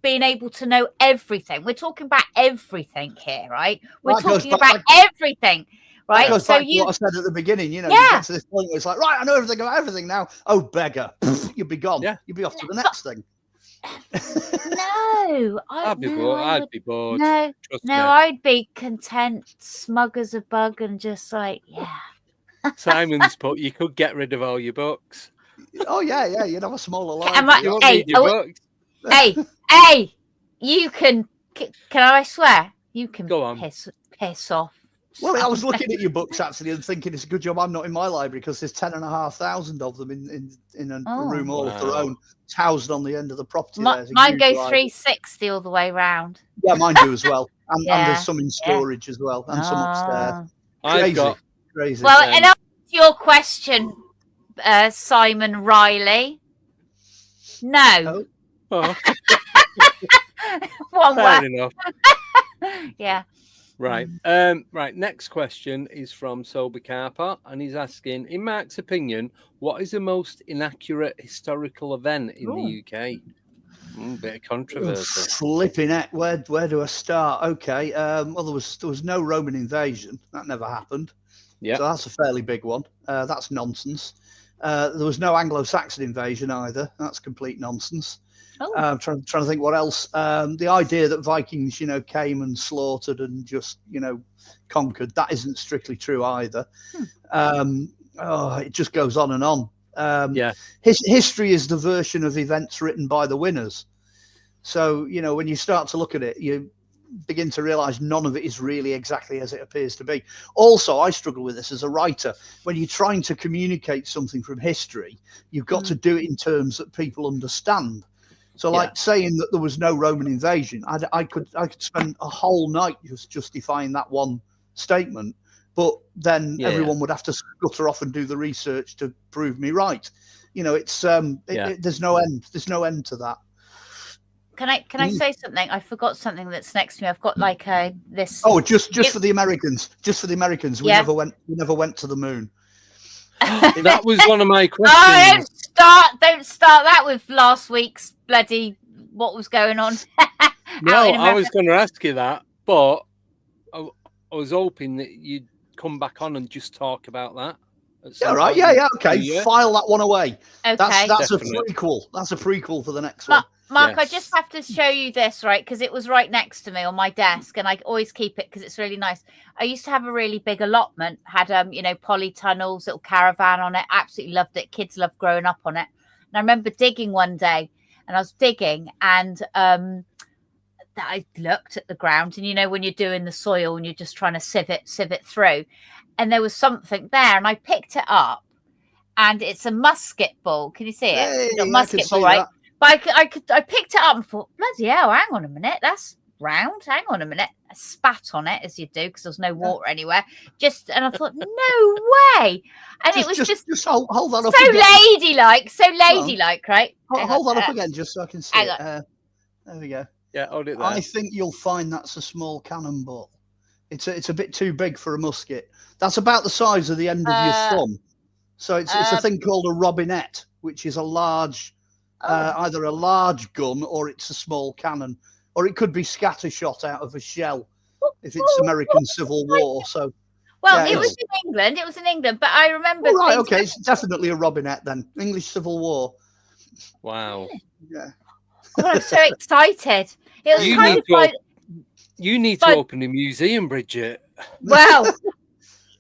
being able to know everything. We're talking about everything here, right? We're talking about everything. Right, that goes back to what I said at the beginning. You know, you get to this point where it's like, right, I know everything about everything now. Oh, beggar, you'd be gone. Yeah, you'd be off to the next thing. No, I'd be bored. I'd be bored. No, I'd be content, smug as a bug, and just like, Simon's put, you could get rid of all your books. Oh yeah, you'd have a smaller library. Hey, you can I swear you can go on. Piss off. Well, I was looking at your books actually and thinking it's a good job I'm not in my library because there's 10,500 of them in a room all of their own. It's housed on the end of the property. Mine goes 360 all the way round. Yeah, mine do as well. And there's some in storage as well and some upstairs. Crazy. Well, and answer your question, Simon Riley. No. Oh. One Fair word. enough. Yeah. Right. Right. Next question is from Sober Carpot, and he's asking, in Mark's opinion, what is the most inaccurate historical event in the UK? Bit of controversy. Flipping it. Where do I start? Okay. Well, there was no Roman invasion. That never happened. Yeah. So that's a fairly big one. That's nonsense. There was no Anglo-Saxon invasion either. That's complete nonsense. I'm trying to think what else. The idea that Vikings, came and slaughtered and just, conquered, that isn't strictly true either. It just goes on and on. History is the version of events written by the winners. So, when you start to look at it, you begin to realize none of it is really exactly as it appears to be. Also, I struggle with this as a writer. When you're trying to communicate something from history, you've got to do it in terms that people understand. So, like saying that there was no Roman invasion, I could spend a whole night just justifying that one statement, but then everyone would have to scutter off and do the research to prove me right. It's there's no end. There's no end to that. Can I say something? I forgot something that's next to me. I've got like this. Oh, just for the Americans. Just for the Americans. We never went to the moon. That was one of my questions. Oh, don't start that with last week's bloody what was going on. No, I was going to ask you that, but I was hoping that you'd come back on and just talk about that. Yeah, right. Yeah. Okay, file that one away. Okay, that's a prequel. That's a prequel for the next one. Mark, I just have to show you this, right? Because it was right next to me on my desk, and I always keep it because it's really nice. I used to have a really big allotment, had polytunnels, little caravan on it. Absolutely loved it. Kids loved growing up on it. And I remember digging one day, and I was digging, and I looked at the ground, and when you're doing the soil and you're just trying to sieve it through, and there was something there, and I picked it up, and it's a musket ball. Can you see it? Hey, it's a musket ball, right? That. But I picked it up and thought, bloody hell, hang on a minute, that's round. Hang on a minute. I spat on it, as you do, because there's no water anywhere. And I thought, no way. And it was just hold that up so again. ladylike, right? Hold that up again, just so I can see it. There we go. Yeah, hold it there. I think you'll find that's a small cannonball. It's a bit too big for a musket. That's about the size of the end of your thumb. So it's a thing called a robinette, which is a large, either a large gun or it's a small cannon, or it could be scattershot out of a shell if it's American Civil War. So, well, it was in England. It was in England, but I remember. Oh, right, okay, it's definitely a robinette then. English Civil War. Wow. Yeah. Oh, I'm so excited. It was kind of like. You need to open a museum, Bridget.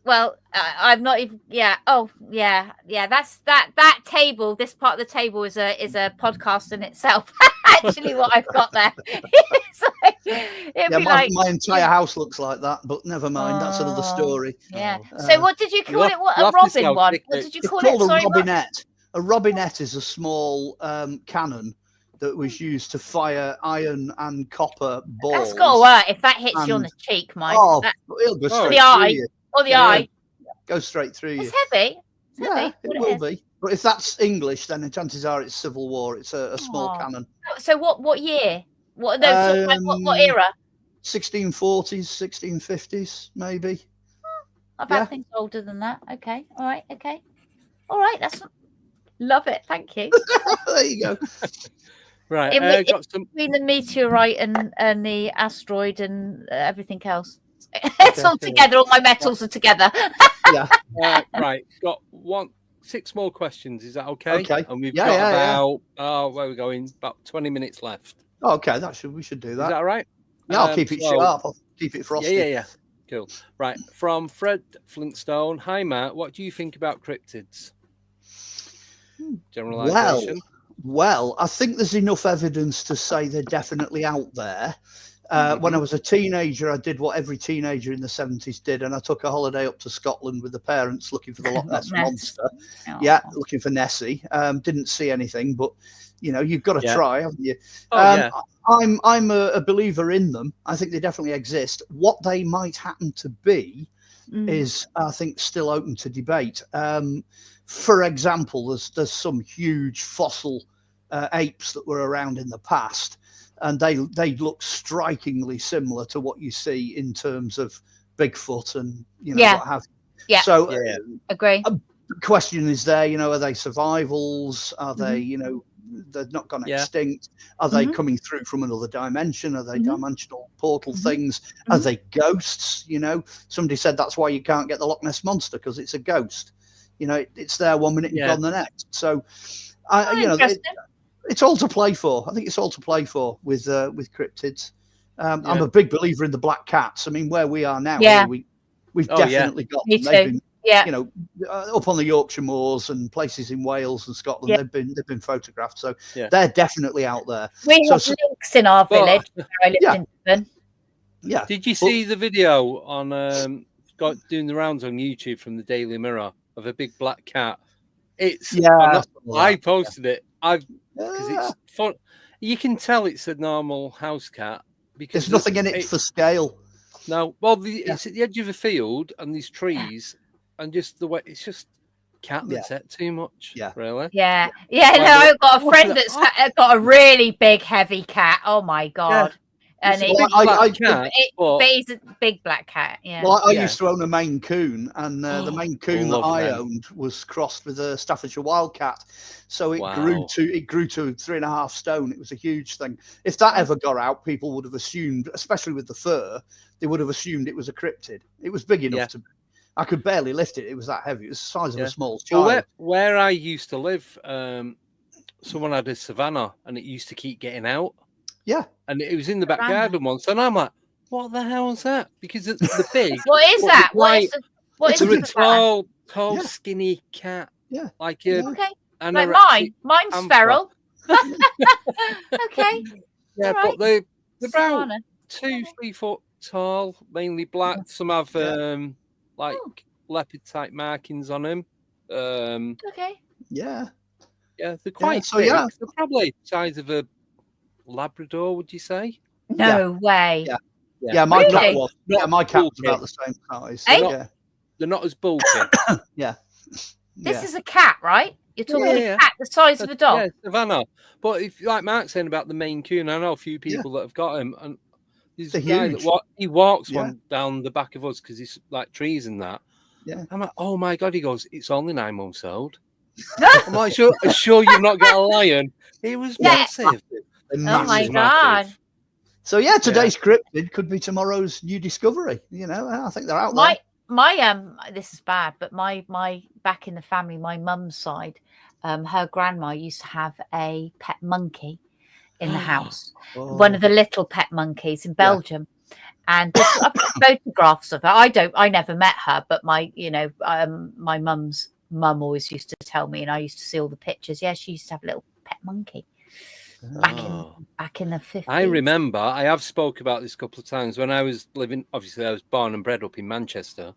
Well, I'm not even. Yeah. Oh, yeah. That's that table. This part of the table is a podcast in itself. Actually, what I've got there. My entire house looks like that, but never mind. That's another story. Yeah. So, what did you call it? What, a robin one? What did you call it? It's called a robinette. A robinette is a small cannon that was used to fire iron and copper balls. That's got to work. If that hits you on the cheek, Mike. It'll go straight the eye. through you. Or the eye. Go straight through you. It's heavy. It will be. But if that's English, then the chances are it's Civil War. It's a small cannon. So what year? What what era? 1640s, 1650s, maybe. I've had things older than that. Okay. All right. Okay. All right. Love it. Thank you. There you go. Right. Between the meteorite and the asteroid and everything else. It's all together. All my metals are together. Right. Got 6 more questions. Is that okay? Okay. And we've got about where are we going? About 20 minutes left. Okay, we should do that. Is that all right? Yeah, I'll keep it sharp. I'll keep it frosty. Yeah. Cool. Right. From Fred Flintstone. Hi, Matt. What do you think about cryptids? Generalization. Well, I think there's enough evidence to say they're definitely out there. When I was a teenager, I did what every teenager in the 70s did, and I took a holiday up to Scotland with the parents looking for the Loch Ness Monster. Oh. Yeah, looking for Nessie. Didn't see anything, but you've got to try, haven't you? I'm a believer in them. I think they definitely exist. What they might happen to be is, I think, still open to debate. For example, there's some huge fossil apes that were around in the past, and they look strikingly similar to what you see in terms of Bigfoot and what have you. Yeah. So agree. The question is there, are they survivals? Are they, they're not gone extinct? Are they coming through from another dimension? Are they dimensional portal things? Are they ghosts? Somebody said that's why you can't get the Loch Ness Monster, because it's a ghost. It's there one minute and gone the next. So, it's all to play for. I think it's all to play for with cryptids. I'm a big believer in the black cats. I mean, where we are now, we've definitely got them. They've been, up on the Yorkshire moors and places in Wales and Scotland. They've been photographed. So they're definitely out there. We have links in our village where I lived in Devon. Yeah. Did you see the video on doing the rounds on YouTube from the Daily Mirror of a big black cat? It's I posted it. Because it's fun. You can tell it's a normal house cat because there's nothing in it for scale. No, well, it's at the edge of a field and these trees, and just the way it's just cat that's ate too much. Yeah, really. Yeah. I've got a friend that's got a really big, heavy cat. Oh my god. Yeah. And but he's a big black cat. Yeah. Well, I used to own a Maine Coon, and the Maine Coon that I owned was crossed with a Staffordshire Wildcat, so it grew to 3.5 stone. It was a huge thing. If that ever got out, people would have assumed, especially with the fur, they would have assumed it was a cryptid. It was big enough to. I could barely lift it. It was that heavy. It was the size of a small child. Well, where I used to live, someone had a savannah, and it used to keep getting out. Yeah, and it was in the back garden once, and I'm like, "What the hell is that?" Because it's the big. What is that? What is a tall, skinny cat. Yeah, like like mine. Mine's feral. Okay. Yeah, but they're about 2-3 foot tall, mainly black. Some have leopard type markings on them. Okay. Yeah, they're quite big. They're probably the size of a Labrador, would you say? No way. Yeah, my cat was. Yeah, my cat was about the same size. So they're not as bulky. This is a cat, right? You're talking a cat the size of a dog. Yeah, Savannah. But if, like Mark's saying about the Maine Coon, I know a few people that have got him, and there's a guy that he walks one down the back of us because he's like trees and that. Yeah. I'm like, oh my God. He goes, it's only 9 months old. I'm like, sure you've not got a lion. It was massive. Oh my God. So yeah, today's cryptid could be tomorrow's new discovery. You know, I think they're out there. This is bad, but my back in the family, my mum's side, her grandma used to have a pet monkey in the house. One of the little pet monkeys in Belgium. And I've got photographs of her. I never met her, but my mum's mum always used to tell me, and I used to see all the pictures. Yeah, she used to have a little pet monkey back in the 50s. I remember, I have spoke about this a couple of times when I was living. Obviously, I was born and bred up in Manchester.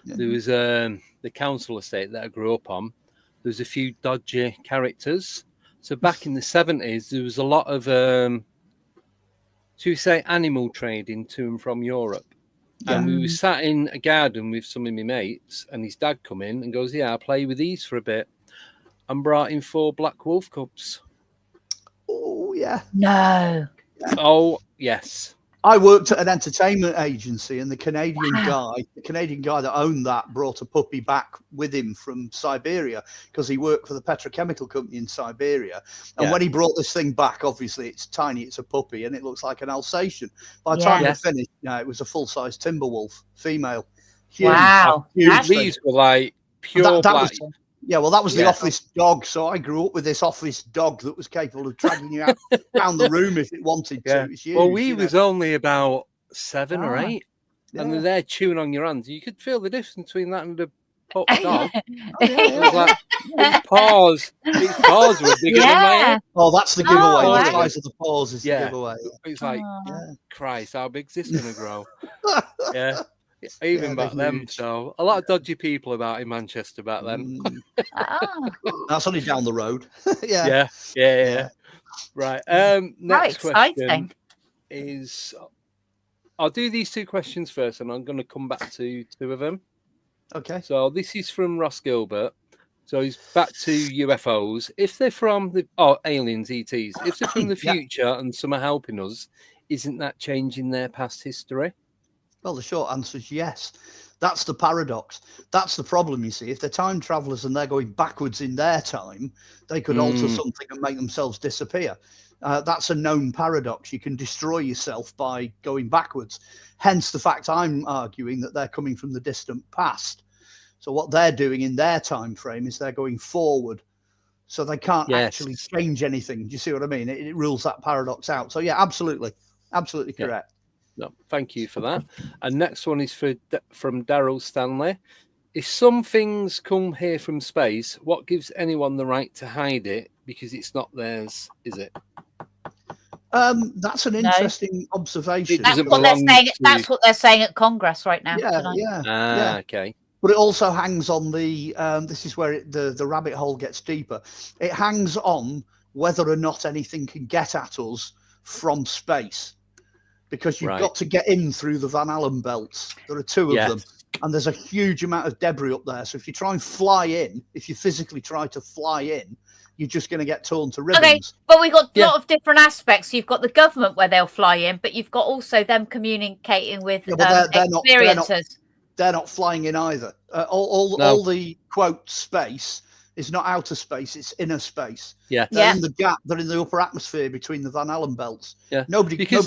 There was the council estate that I grew up on. There was a few dodgy characters. So back in the 70s, there was a lot of should we say, animal trading to and from Europe. And we were sat in a garden with some of my mates, and his dad come in and goes, I'll play with these for a bit, and brought in 4 black wolf cubs. Oh, yeah. No. Oh, yes. I worked at an entertainment agency, and the Canadian guy that owned that brought a puppy back with him from Siberia because he worked for the petrochemical company in Siberia. And when he brought this thing back, obviously it's tiny, it's a puppy, and it looks like an Alsatian. By the time it finished, it was a full-size timber wolf, female. Huge, wow. These were like pure black. Yeah, well, that was the office dog. So I grew up with this office dog that was capable of dragging you out down the room if it wanted to. It was huge, well, we was only about 7 or 8, and they're there chewing on your hands. You could feel the difference between that and a pup dog. It was like his paws were bigger than my head. Oh, that's the giveaway. The size of the paws is the giveaway. It's like, Christ, how big's this going to grow? Even back then, so a lot of dodgy people about in Manchester back then. That's only down the road. Yeah. Right. Next question is, I'll do these 2 questions first, and I'm going to come back to 2 of them. Okay. So this is from Ross Gilbert. So he's back to UFOs. If they're from aliens, ETs, if they're from the future and some are helping us, isn't that changing their past history? Well, the short answer is yes. That's the paradox. That's the problem, you see. If they're time travelers and they're going backwards in their time, they could alter something and make themselves disappear. That's a known paradox. You can destroy yourself by going backwards. Hence the fact I'm arguing that they're coming from the distant past. So what they're doing in their time frame is they're going forward. So they can't actually change anything. Do you see what I mean? It rules that paradox out. So yeah, absolutely. Absolutely correct. No, thank you for that. And next one is from Daryl Stanley. If some things come here from space, what gives anyone the right to hide it? Because it's not theirs, is it? That's an interesting observation. That's what they're saying at Congress right now. Okay. But it also hangs on the. This is where the rabbit hole gets deeper. It hangs on whether or not anything can get at us from space. Because you've got to get in through the Van Allen belts. There are 2 of them. And there's a huge amount of debris up there. So if you try and fly in, if you physically try to fly in, you're just going to get torn to ribbons. Okay, but we've got a lot of different aspects. You've got the government where they'll fly in, but you've got also them communicating with experiencers. They're not flying in either. All the, quote, space is not outer space, it's inner space. They're in the gap, they're in the upper atmosphere between the Van Allen belts. Nobody gets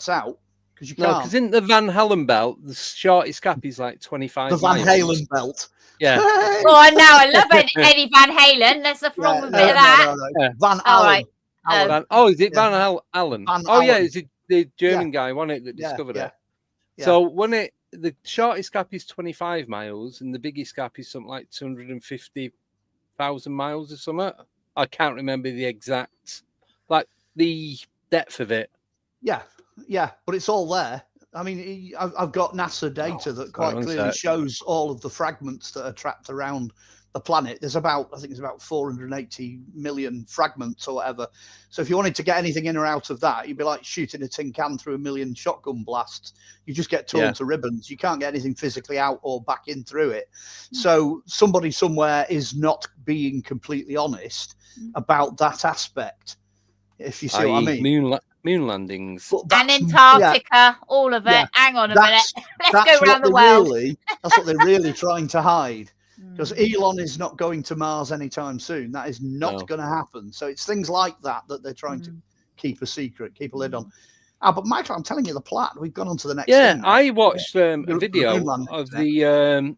out because you can't. Because in the Van Allen belt, the shortest gap is like 25 The Van Halen belt. Yeah. Oh, now I love Eddie Van Halen. There's nothing wrong with that. No. Van Allen. Is it Van Allen? It's the German guy, wasn't it, that discovered it? So when the shortest gap is 25 miles and the biggest gap is something like 250,000 miles or something. I can't remember the exact, like the depth of it. Yeah, but it's all there. I mean, I've got NASA data that quite clearly shows all of the fragments that are trapped around the planet. There's I think it's about 480 million fragments or whatever. So if you wanted to get anything in or out of that, you'd be like shooting a tin can through 1 million shotgun blasts. You just get torn to ribbons. You can't get anything physically out or back in through it. So somebody somewhere is not being completely honest about that aspect. if you see what I mean. Moon landings. And Antarctica, all of it. Yeah. Hang on a minute. Let's go around the world. That's what they're really trying to hide. Because Elon is not going to Mars anytime soon. That is not going to happen. So it's things like that they're trying to keep a secret, keep a lid on. But Michael, I'm telling you the plot. We've gone on to the next thing. I watched a video of the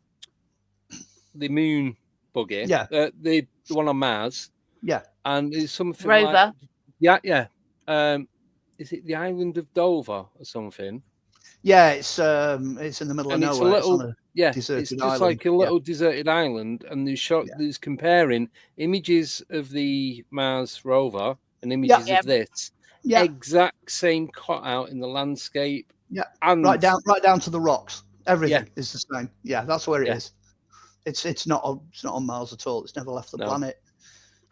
moon buggy. Yeah. The one on Mars. Yeah. And it's something Rover. Like, is it the island of Dover or something? Yeah, it's in the middle of nowhere. It's just island. Like a little deserted island, and there's comparing images of the Mars rover and images of this. Yeah. Exact same cutout in the landscape. Yeah. And right down to the rocks. Everything is the same. Yeah, that's where it is. It's not on Mars at all. It's never left the planet.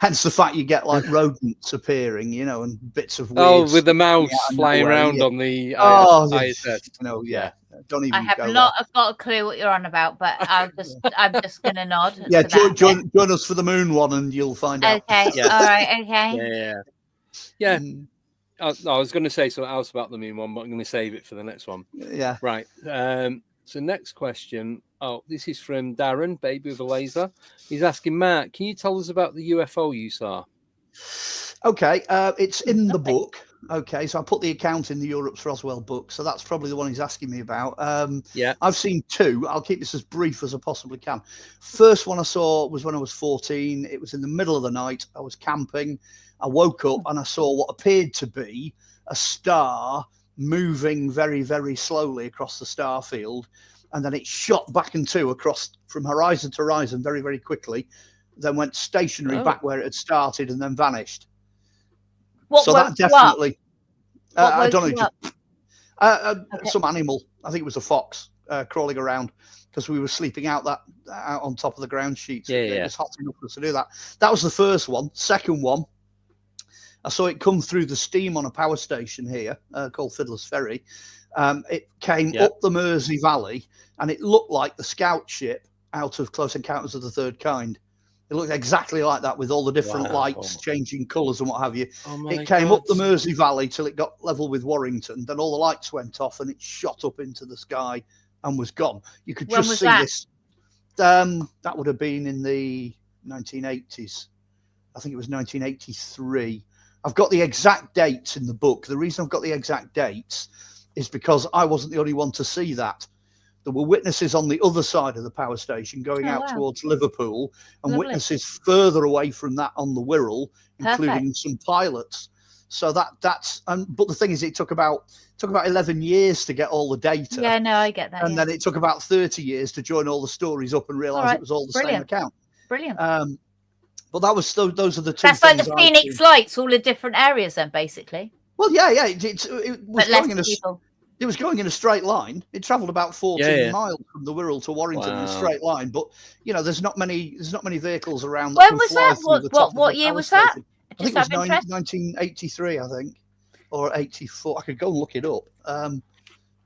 Hence the fact you get like rodents appearing, and bits of weird with the mouths flying around on the ISS. Don't even. I have not got a clue what you're on about, but I'm just gonna nod. Yeah, join us for the moon one, and you'll find out. Okay. All right. Okay. Yeah. I was going to say something else about the moon one, but I'm going to save it for the next one. Yeah. Right. So next question. Oh, this is from Darren, baby with a laser. He's asking, Mark, can you tell us about the UFO you saw? Okay. It's in the book. Okay. So I put the account in the Europe's Roswell book. So that's probably the one he's asking me about. I've seen two. I'll keep this as brief as I possibly can. First one I saw was when I was 14. It was in the middle of the night. I was camping. I woke up and I saw what appeared to be a star moving very, very slowly across the star field. And then it shot back and two across from horizon to horizon very, very quickly. Then went stationary back where it had started and then vanished. That definitely. I don't know. Some animal. I think it was a fox crawling around because we were sleeping out on top of the ground sheets. It was hot enough for us to do that. That was the first one. Second one, I saw it come through the steam on a power station here called Fiddler's Ferry. It came up the Mersey Valley, and it looked like the scout ship out of Close Encounters of the Third Kind. It looked exactly like that with all the different lights changing colours and what have you. It came up the Mersey Valley till it got level with Warrington. Then all the lights went off and it shot up into the sky and was gone. You could just see this. That would have been in the 1980s. I think it was 1983. I've got the exact dates in the book. The reason I've got the exact dates is because I wasn't the only one to see that. There were witnesses on the other side of the power station going out towards Liverpool, and witnesses further away from that on the Wirral, including some pilots. So that's but the thing is, it took about 11 years to get all the data. Yeah, no, I get that. And then it took about 30 years to join all the stories up and realise it was all the same account. Brilliant. But that was those are the two. That's like the Phoenix Lights, all the different areas, then basically. Well, it was going in it was going in a straight line. It travelled about 14 miles from the Wirral to Warrington in a straight line. But there's not many vehicles around. When was that? What year was that? I think it was 1983, I think, or 84. I could go and look it up.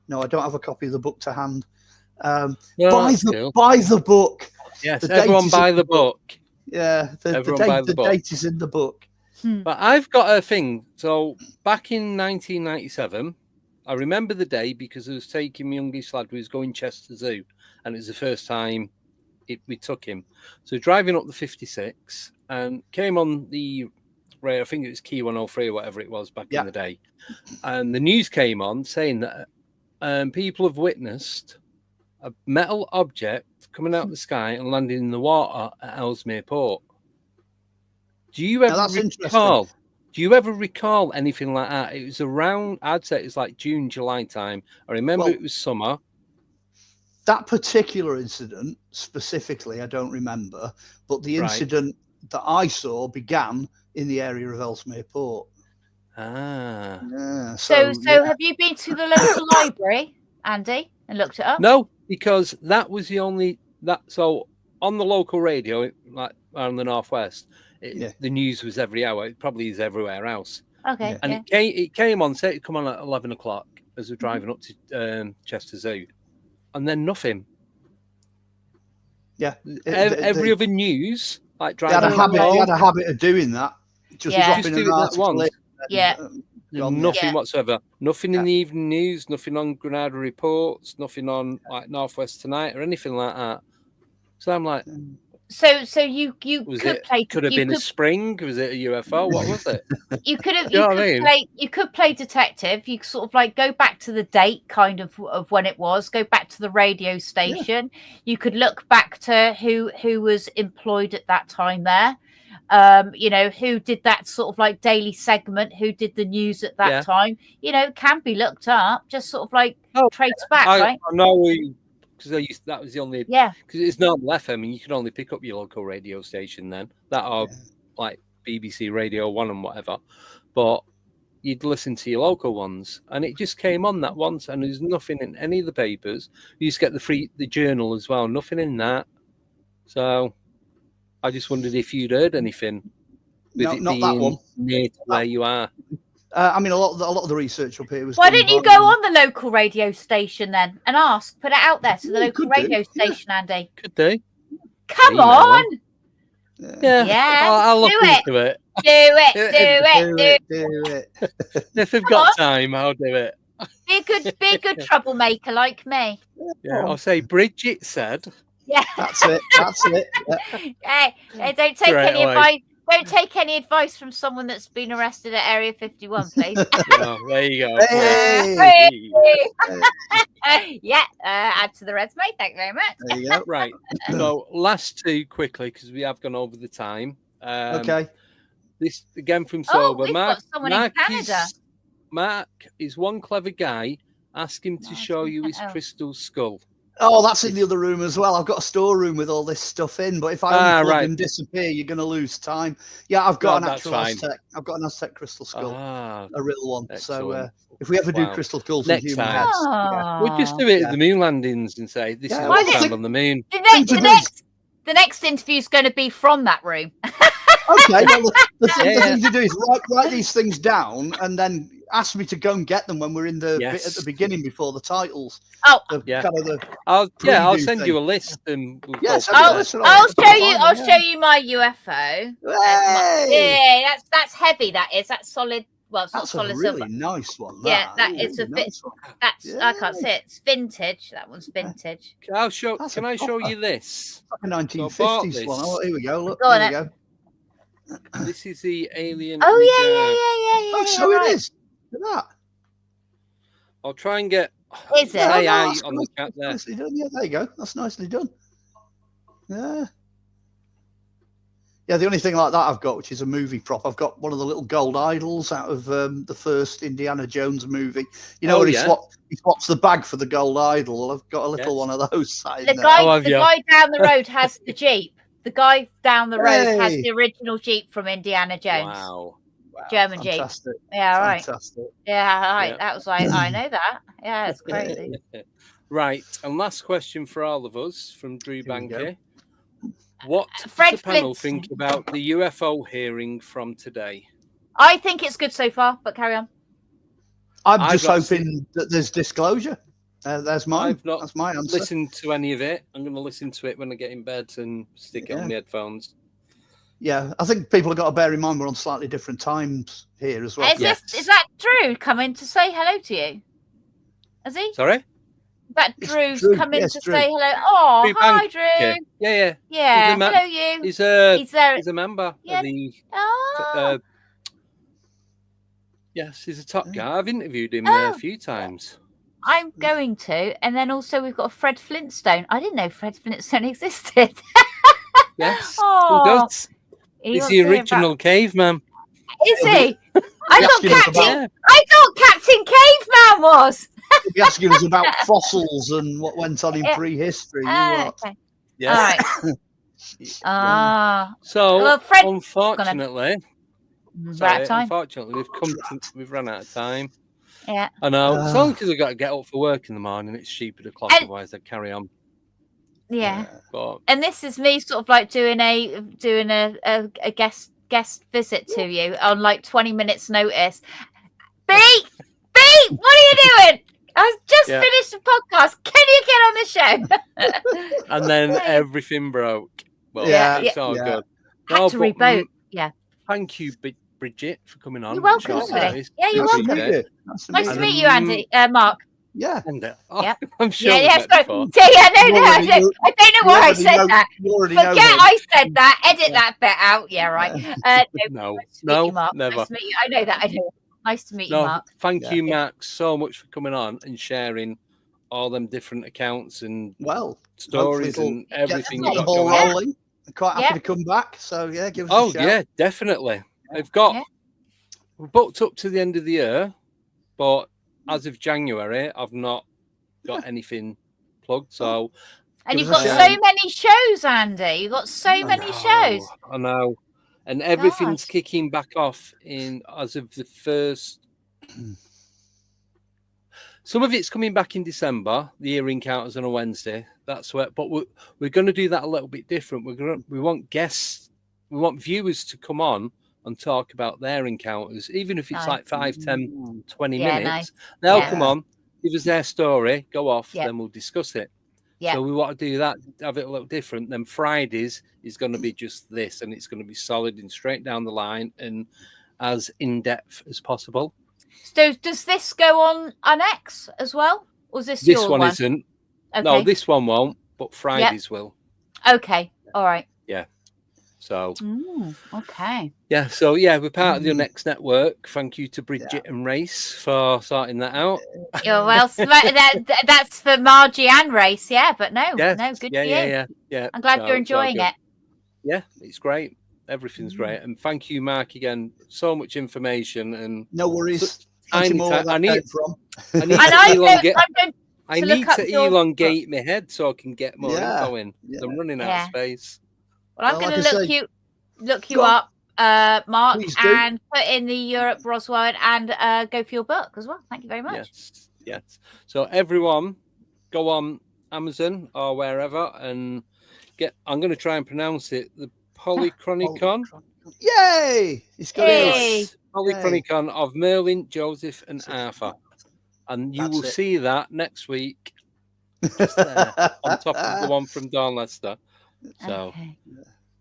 No, I don't have a copy of the book to hand. Buy the book. Yes, everyone buy the book. Yeah, the date is in the book. But I've got a thing. So back in 1997, I remember the day because I was taking my youngest lad who was going Chester Zoo, and it was the first time we took him. So driving up the 56 and came on the rail, I think it was Key 103 or whatever it was back in the day. And the news came on saying that people have witnessed a metal object coming out of the sky and landing in the water at Ellesmere Port. Do you ever recall anything like that? It was around, I'd say it was like June, July time. I remember it was summer. That particular incident specifically, I don't remember, but the incident that I saw began in the area of Ellesmere Port. Yeah. So have you been to the local library, Andy, and looked it up? No, because that was the only so on the local radio, like around the Northwest, the news was every hour. It probably is everywhere else. Okay. And it came on, say it come on at 11 o'clock as we're driving up to Chester Zoo, and then nothing. Yeah. Every other news, like driving. He had a habit of doing that. Just dropping an article Yeah. Nothing whatsoever. Nothing in the evening news. Nothing on Granada Reports. Nothing on like Northwest Tonight or anything like that. So I'm like, so you could have been a spring. Was it a UFO? What was it? You could play detective. You sort of like go back to the date kind of when it was, go back to the radio station. You could look back to who was employed at that time there. You know, who did that sort of like daily segment, who did the news at that time. You know, can be looked up, just sort of like trace back, right? I know because that was the only because it's not FM. I mean, you could only pick up your local radio station then, that or like BBC Radio 1 and whatever, but you'd listen to your local ones, and it just came on that once, and there's nothing in any of the papers. You just get the journal as well, nothing in that. So I just wondered if you'd heard anything with it not being that one. near to where you are. I mean, a lot of the research up here was. Why don't you go on the local radio station then and ask? Put it out there to the local radio station, Andy. Could do. Come on. Yeah. I'll look into it. Do it. If they've got time, I'll do it. Be a good troublemaker like me. Yeah, I'll say Bridget said. Yeah, that's it. Yeah. Hey, don't take any advice. Don't take any advice from someone that's been arrested at Area 51, please. There you go. Add to the resume. Thank you very much. There you go. Right. So last two quickly because we have gone over the time. Okay. This again from Sober. We've got someone in Canada. Mark is one clever guy. Ask him to show you his crystal skull. Oh, that's in the other room as well. I've got a storeroom with all this stuff in, but if I unplug and disappear, you're going to lose time. Yeah, I've got an actual Aztec. I've got an Aztec crystal skull, a real one. Excellent. So if we ever do crystal skulls in human heads, we'll just do it at the moon landings and say this is what we found on the moon. The next interview is going to be from that room. Okay, well, the thing to do is write these things down and then ask me to go and get them when we're in the bit at the beginning before the titles. I'll send you a list and I'll show you my UFO. Hey! That's heavy. That is. That's solid. Well, it's not solid a really silver. Nice one. That is a bit. That's I can't see it. It's vintage. That one's vintage. Can I show you this? Like a 1950s one. Oh, here we go. Look, here we go. This is the alien. Yeah. Oh, so it is. Look at that. I'll try and get. Is it? On the cat there. Nicely done. Yeah, there you go. That's nicely done. Yeah. Yeah, the only thing like that I've got, which is a movie prop, I've got one of the little gold idols out of the first Indiana Jones movie. You know, where he swaps the bag for the gold idol. I've got a little one of those. The guy down the road has the Jeep. The guy down the road has the original Jeep from Indiana Jones. Wow. German fantastic. Jeep. Yeah, right. Fantastic. Yeah, right. That was like, I know that. Yeah, it's crazy. Right. And last question for all of us from Drew Banker. What does Fred the panel Flintstone. think about the UFO hearing from today? I think it's good so far, but carry on. I'm just hoping that there's disclosure. That's my answer. Listened to any of it. I'm going to listen to it when I get in bed and stick it on the headphones. Yeah, I think people have got to bear in mind we're on slightly different times here as well. Is that Drew coming to say hello to you? Is he? Sorry? That Drew's coming to say hello. Oh, Drew hi, Drew. Yeah. Hello, you. He's a member of the. Yes, he's a top guy. I've interviewed him a few times. I'm going to, and then also we've got Fred Flintstone. I didn't know Fred Flintstone existed. Yes, he does. He's the original caveman. Is he? I thought Captain Caveman was. He'll be asking us about fossils and what went on in prehistory. Okay. Yes. All right. So, well, Fred, unfortunately, we've run out of time. Yeah. I know. It's only because I've got to get up for work in the morning. It's stupid o'clock, otherwise I'd carry on. Yeah. And this is me sort of like doing a guest visit to you on like 20 minutes notice. Beep, what are you doing? I've just finished the podcast. Can you get on the show? And then everything broke. Well, it's all good. Had to reboot. Thank you, Bridget, for coming on. You're welcome, Smitty. Yeah, you're Nice welcome. to meet you. Nice to meet you, Andy. Mark. Yeah. Yep. I'm sure. Yeah, we've met before. no, I don't know why I said that. Forget I said that. Edit that bit out. Yeah, right. No, nice to meet you, Mark. never. Nice to meet you. I know that. I know. Nice to meet you, Mark. Thank you, Mark, so much for coming on and sharing all them different accounts and stories and everything. Get the ball rolling. I'm quite happy to come back. So yeah, give us a shout. Yeah, definitely. We're booked up to the end of the year, but as of January, I've not got anything plugged. So, and you've got so many shows, Andy. You've got so many shows. I know, and everything's kicking back off as of the first. Some of it's coming back in December. The year encounters on a Wednesday. That's where, but we're going to do that a little bit different. We want guests, we want viewers to come on and talk about their encounters, even if it's like 5, 10, 20 minutes. They'll come on, give us their story, go off, then we'll discuss it. So we want to do that, have it a little different. Then Fridays is going to be just this, and it's going to be solid and straight down the line and as in-depth as possible. So does this go on X as well? Or is this your one? This one isn't. Okay. No, this one won't, but Fridays will. Okay, all right. Yeah. So, okay. Yeah, so we're part of the Next Network. Thank you to Bridget and Race for sorting that out. You're well, that's for Margie and Race, but no, good for you. Yeah. I'm glad you're enjoying it. Yeah, it's great. Everything's great. And thank you, Mark, again. So much information and no worries. I need to elongate my head so I can get more info in. I'm running out of space. Well, I'm going to look you up, Mark, and put in the Europe Roswell and go for your book as well. Thank you very much. Yes. So everyone, go on Amazon or wherever and I'm going to try and pronounce it. The Polychronicon. Yay! It's got Polychronicon of Merlin, Joseph, and Arthur. And you will see that next week, just there, on top of the one from Dawn Lester. So,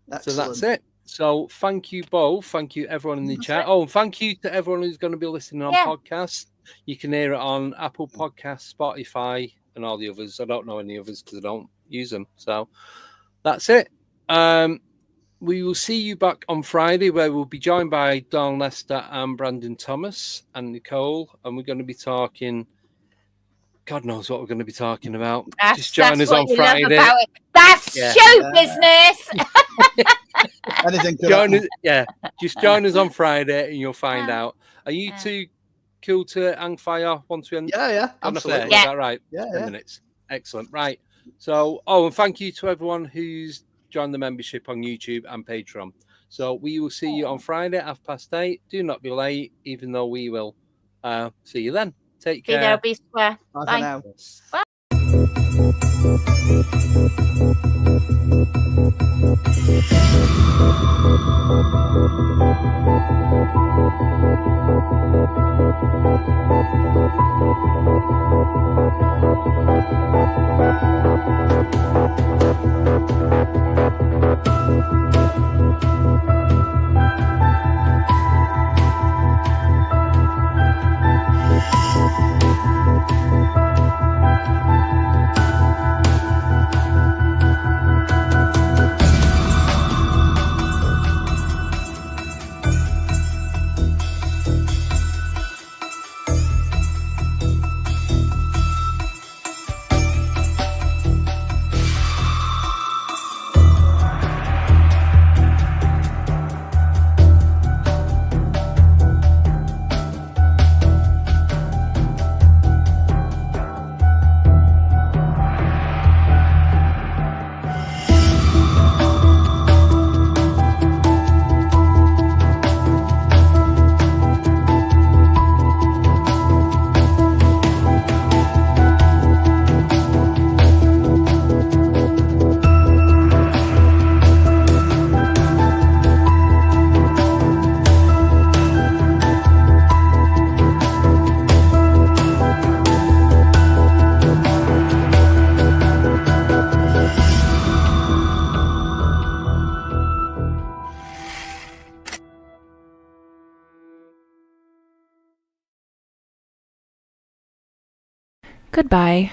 that's it. So thank you both. Thank you everyone in the chat. Oh, and thank you to everyone who's going to be listening on podcast. You can hear it on Apple Podcasts, Spotify, and all the others. I don't know any others because I don't use them. So that's it. We will see you back on Friday, where we'll be joined by Dawn Lester and Brandon Thomas and Nicole, and we're going to be talking. God knows what we're going to be talking about. Just join us on Friday. That's show business. Just join us on Friday, and you'll find out. Are you two cool to hang fire once we end? Absolutely. Is that right? 10 minutes. Excellent. Right. So, and thank you to everyone who's joined the membership on YouTube and Patreon. So we will see you on Friday at 8:30. Do not be late, even though we will. See you then. Take care. Be there, be square. Bye. Now. Bye. Goodbye.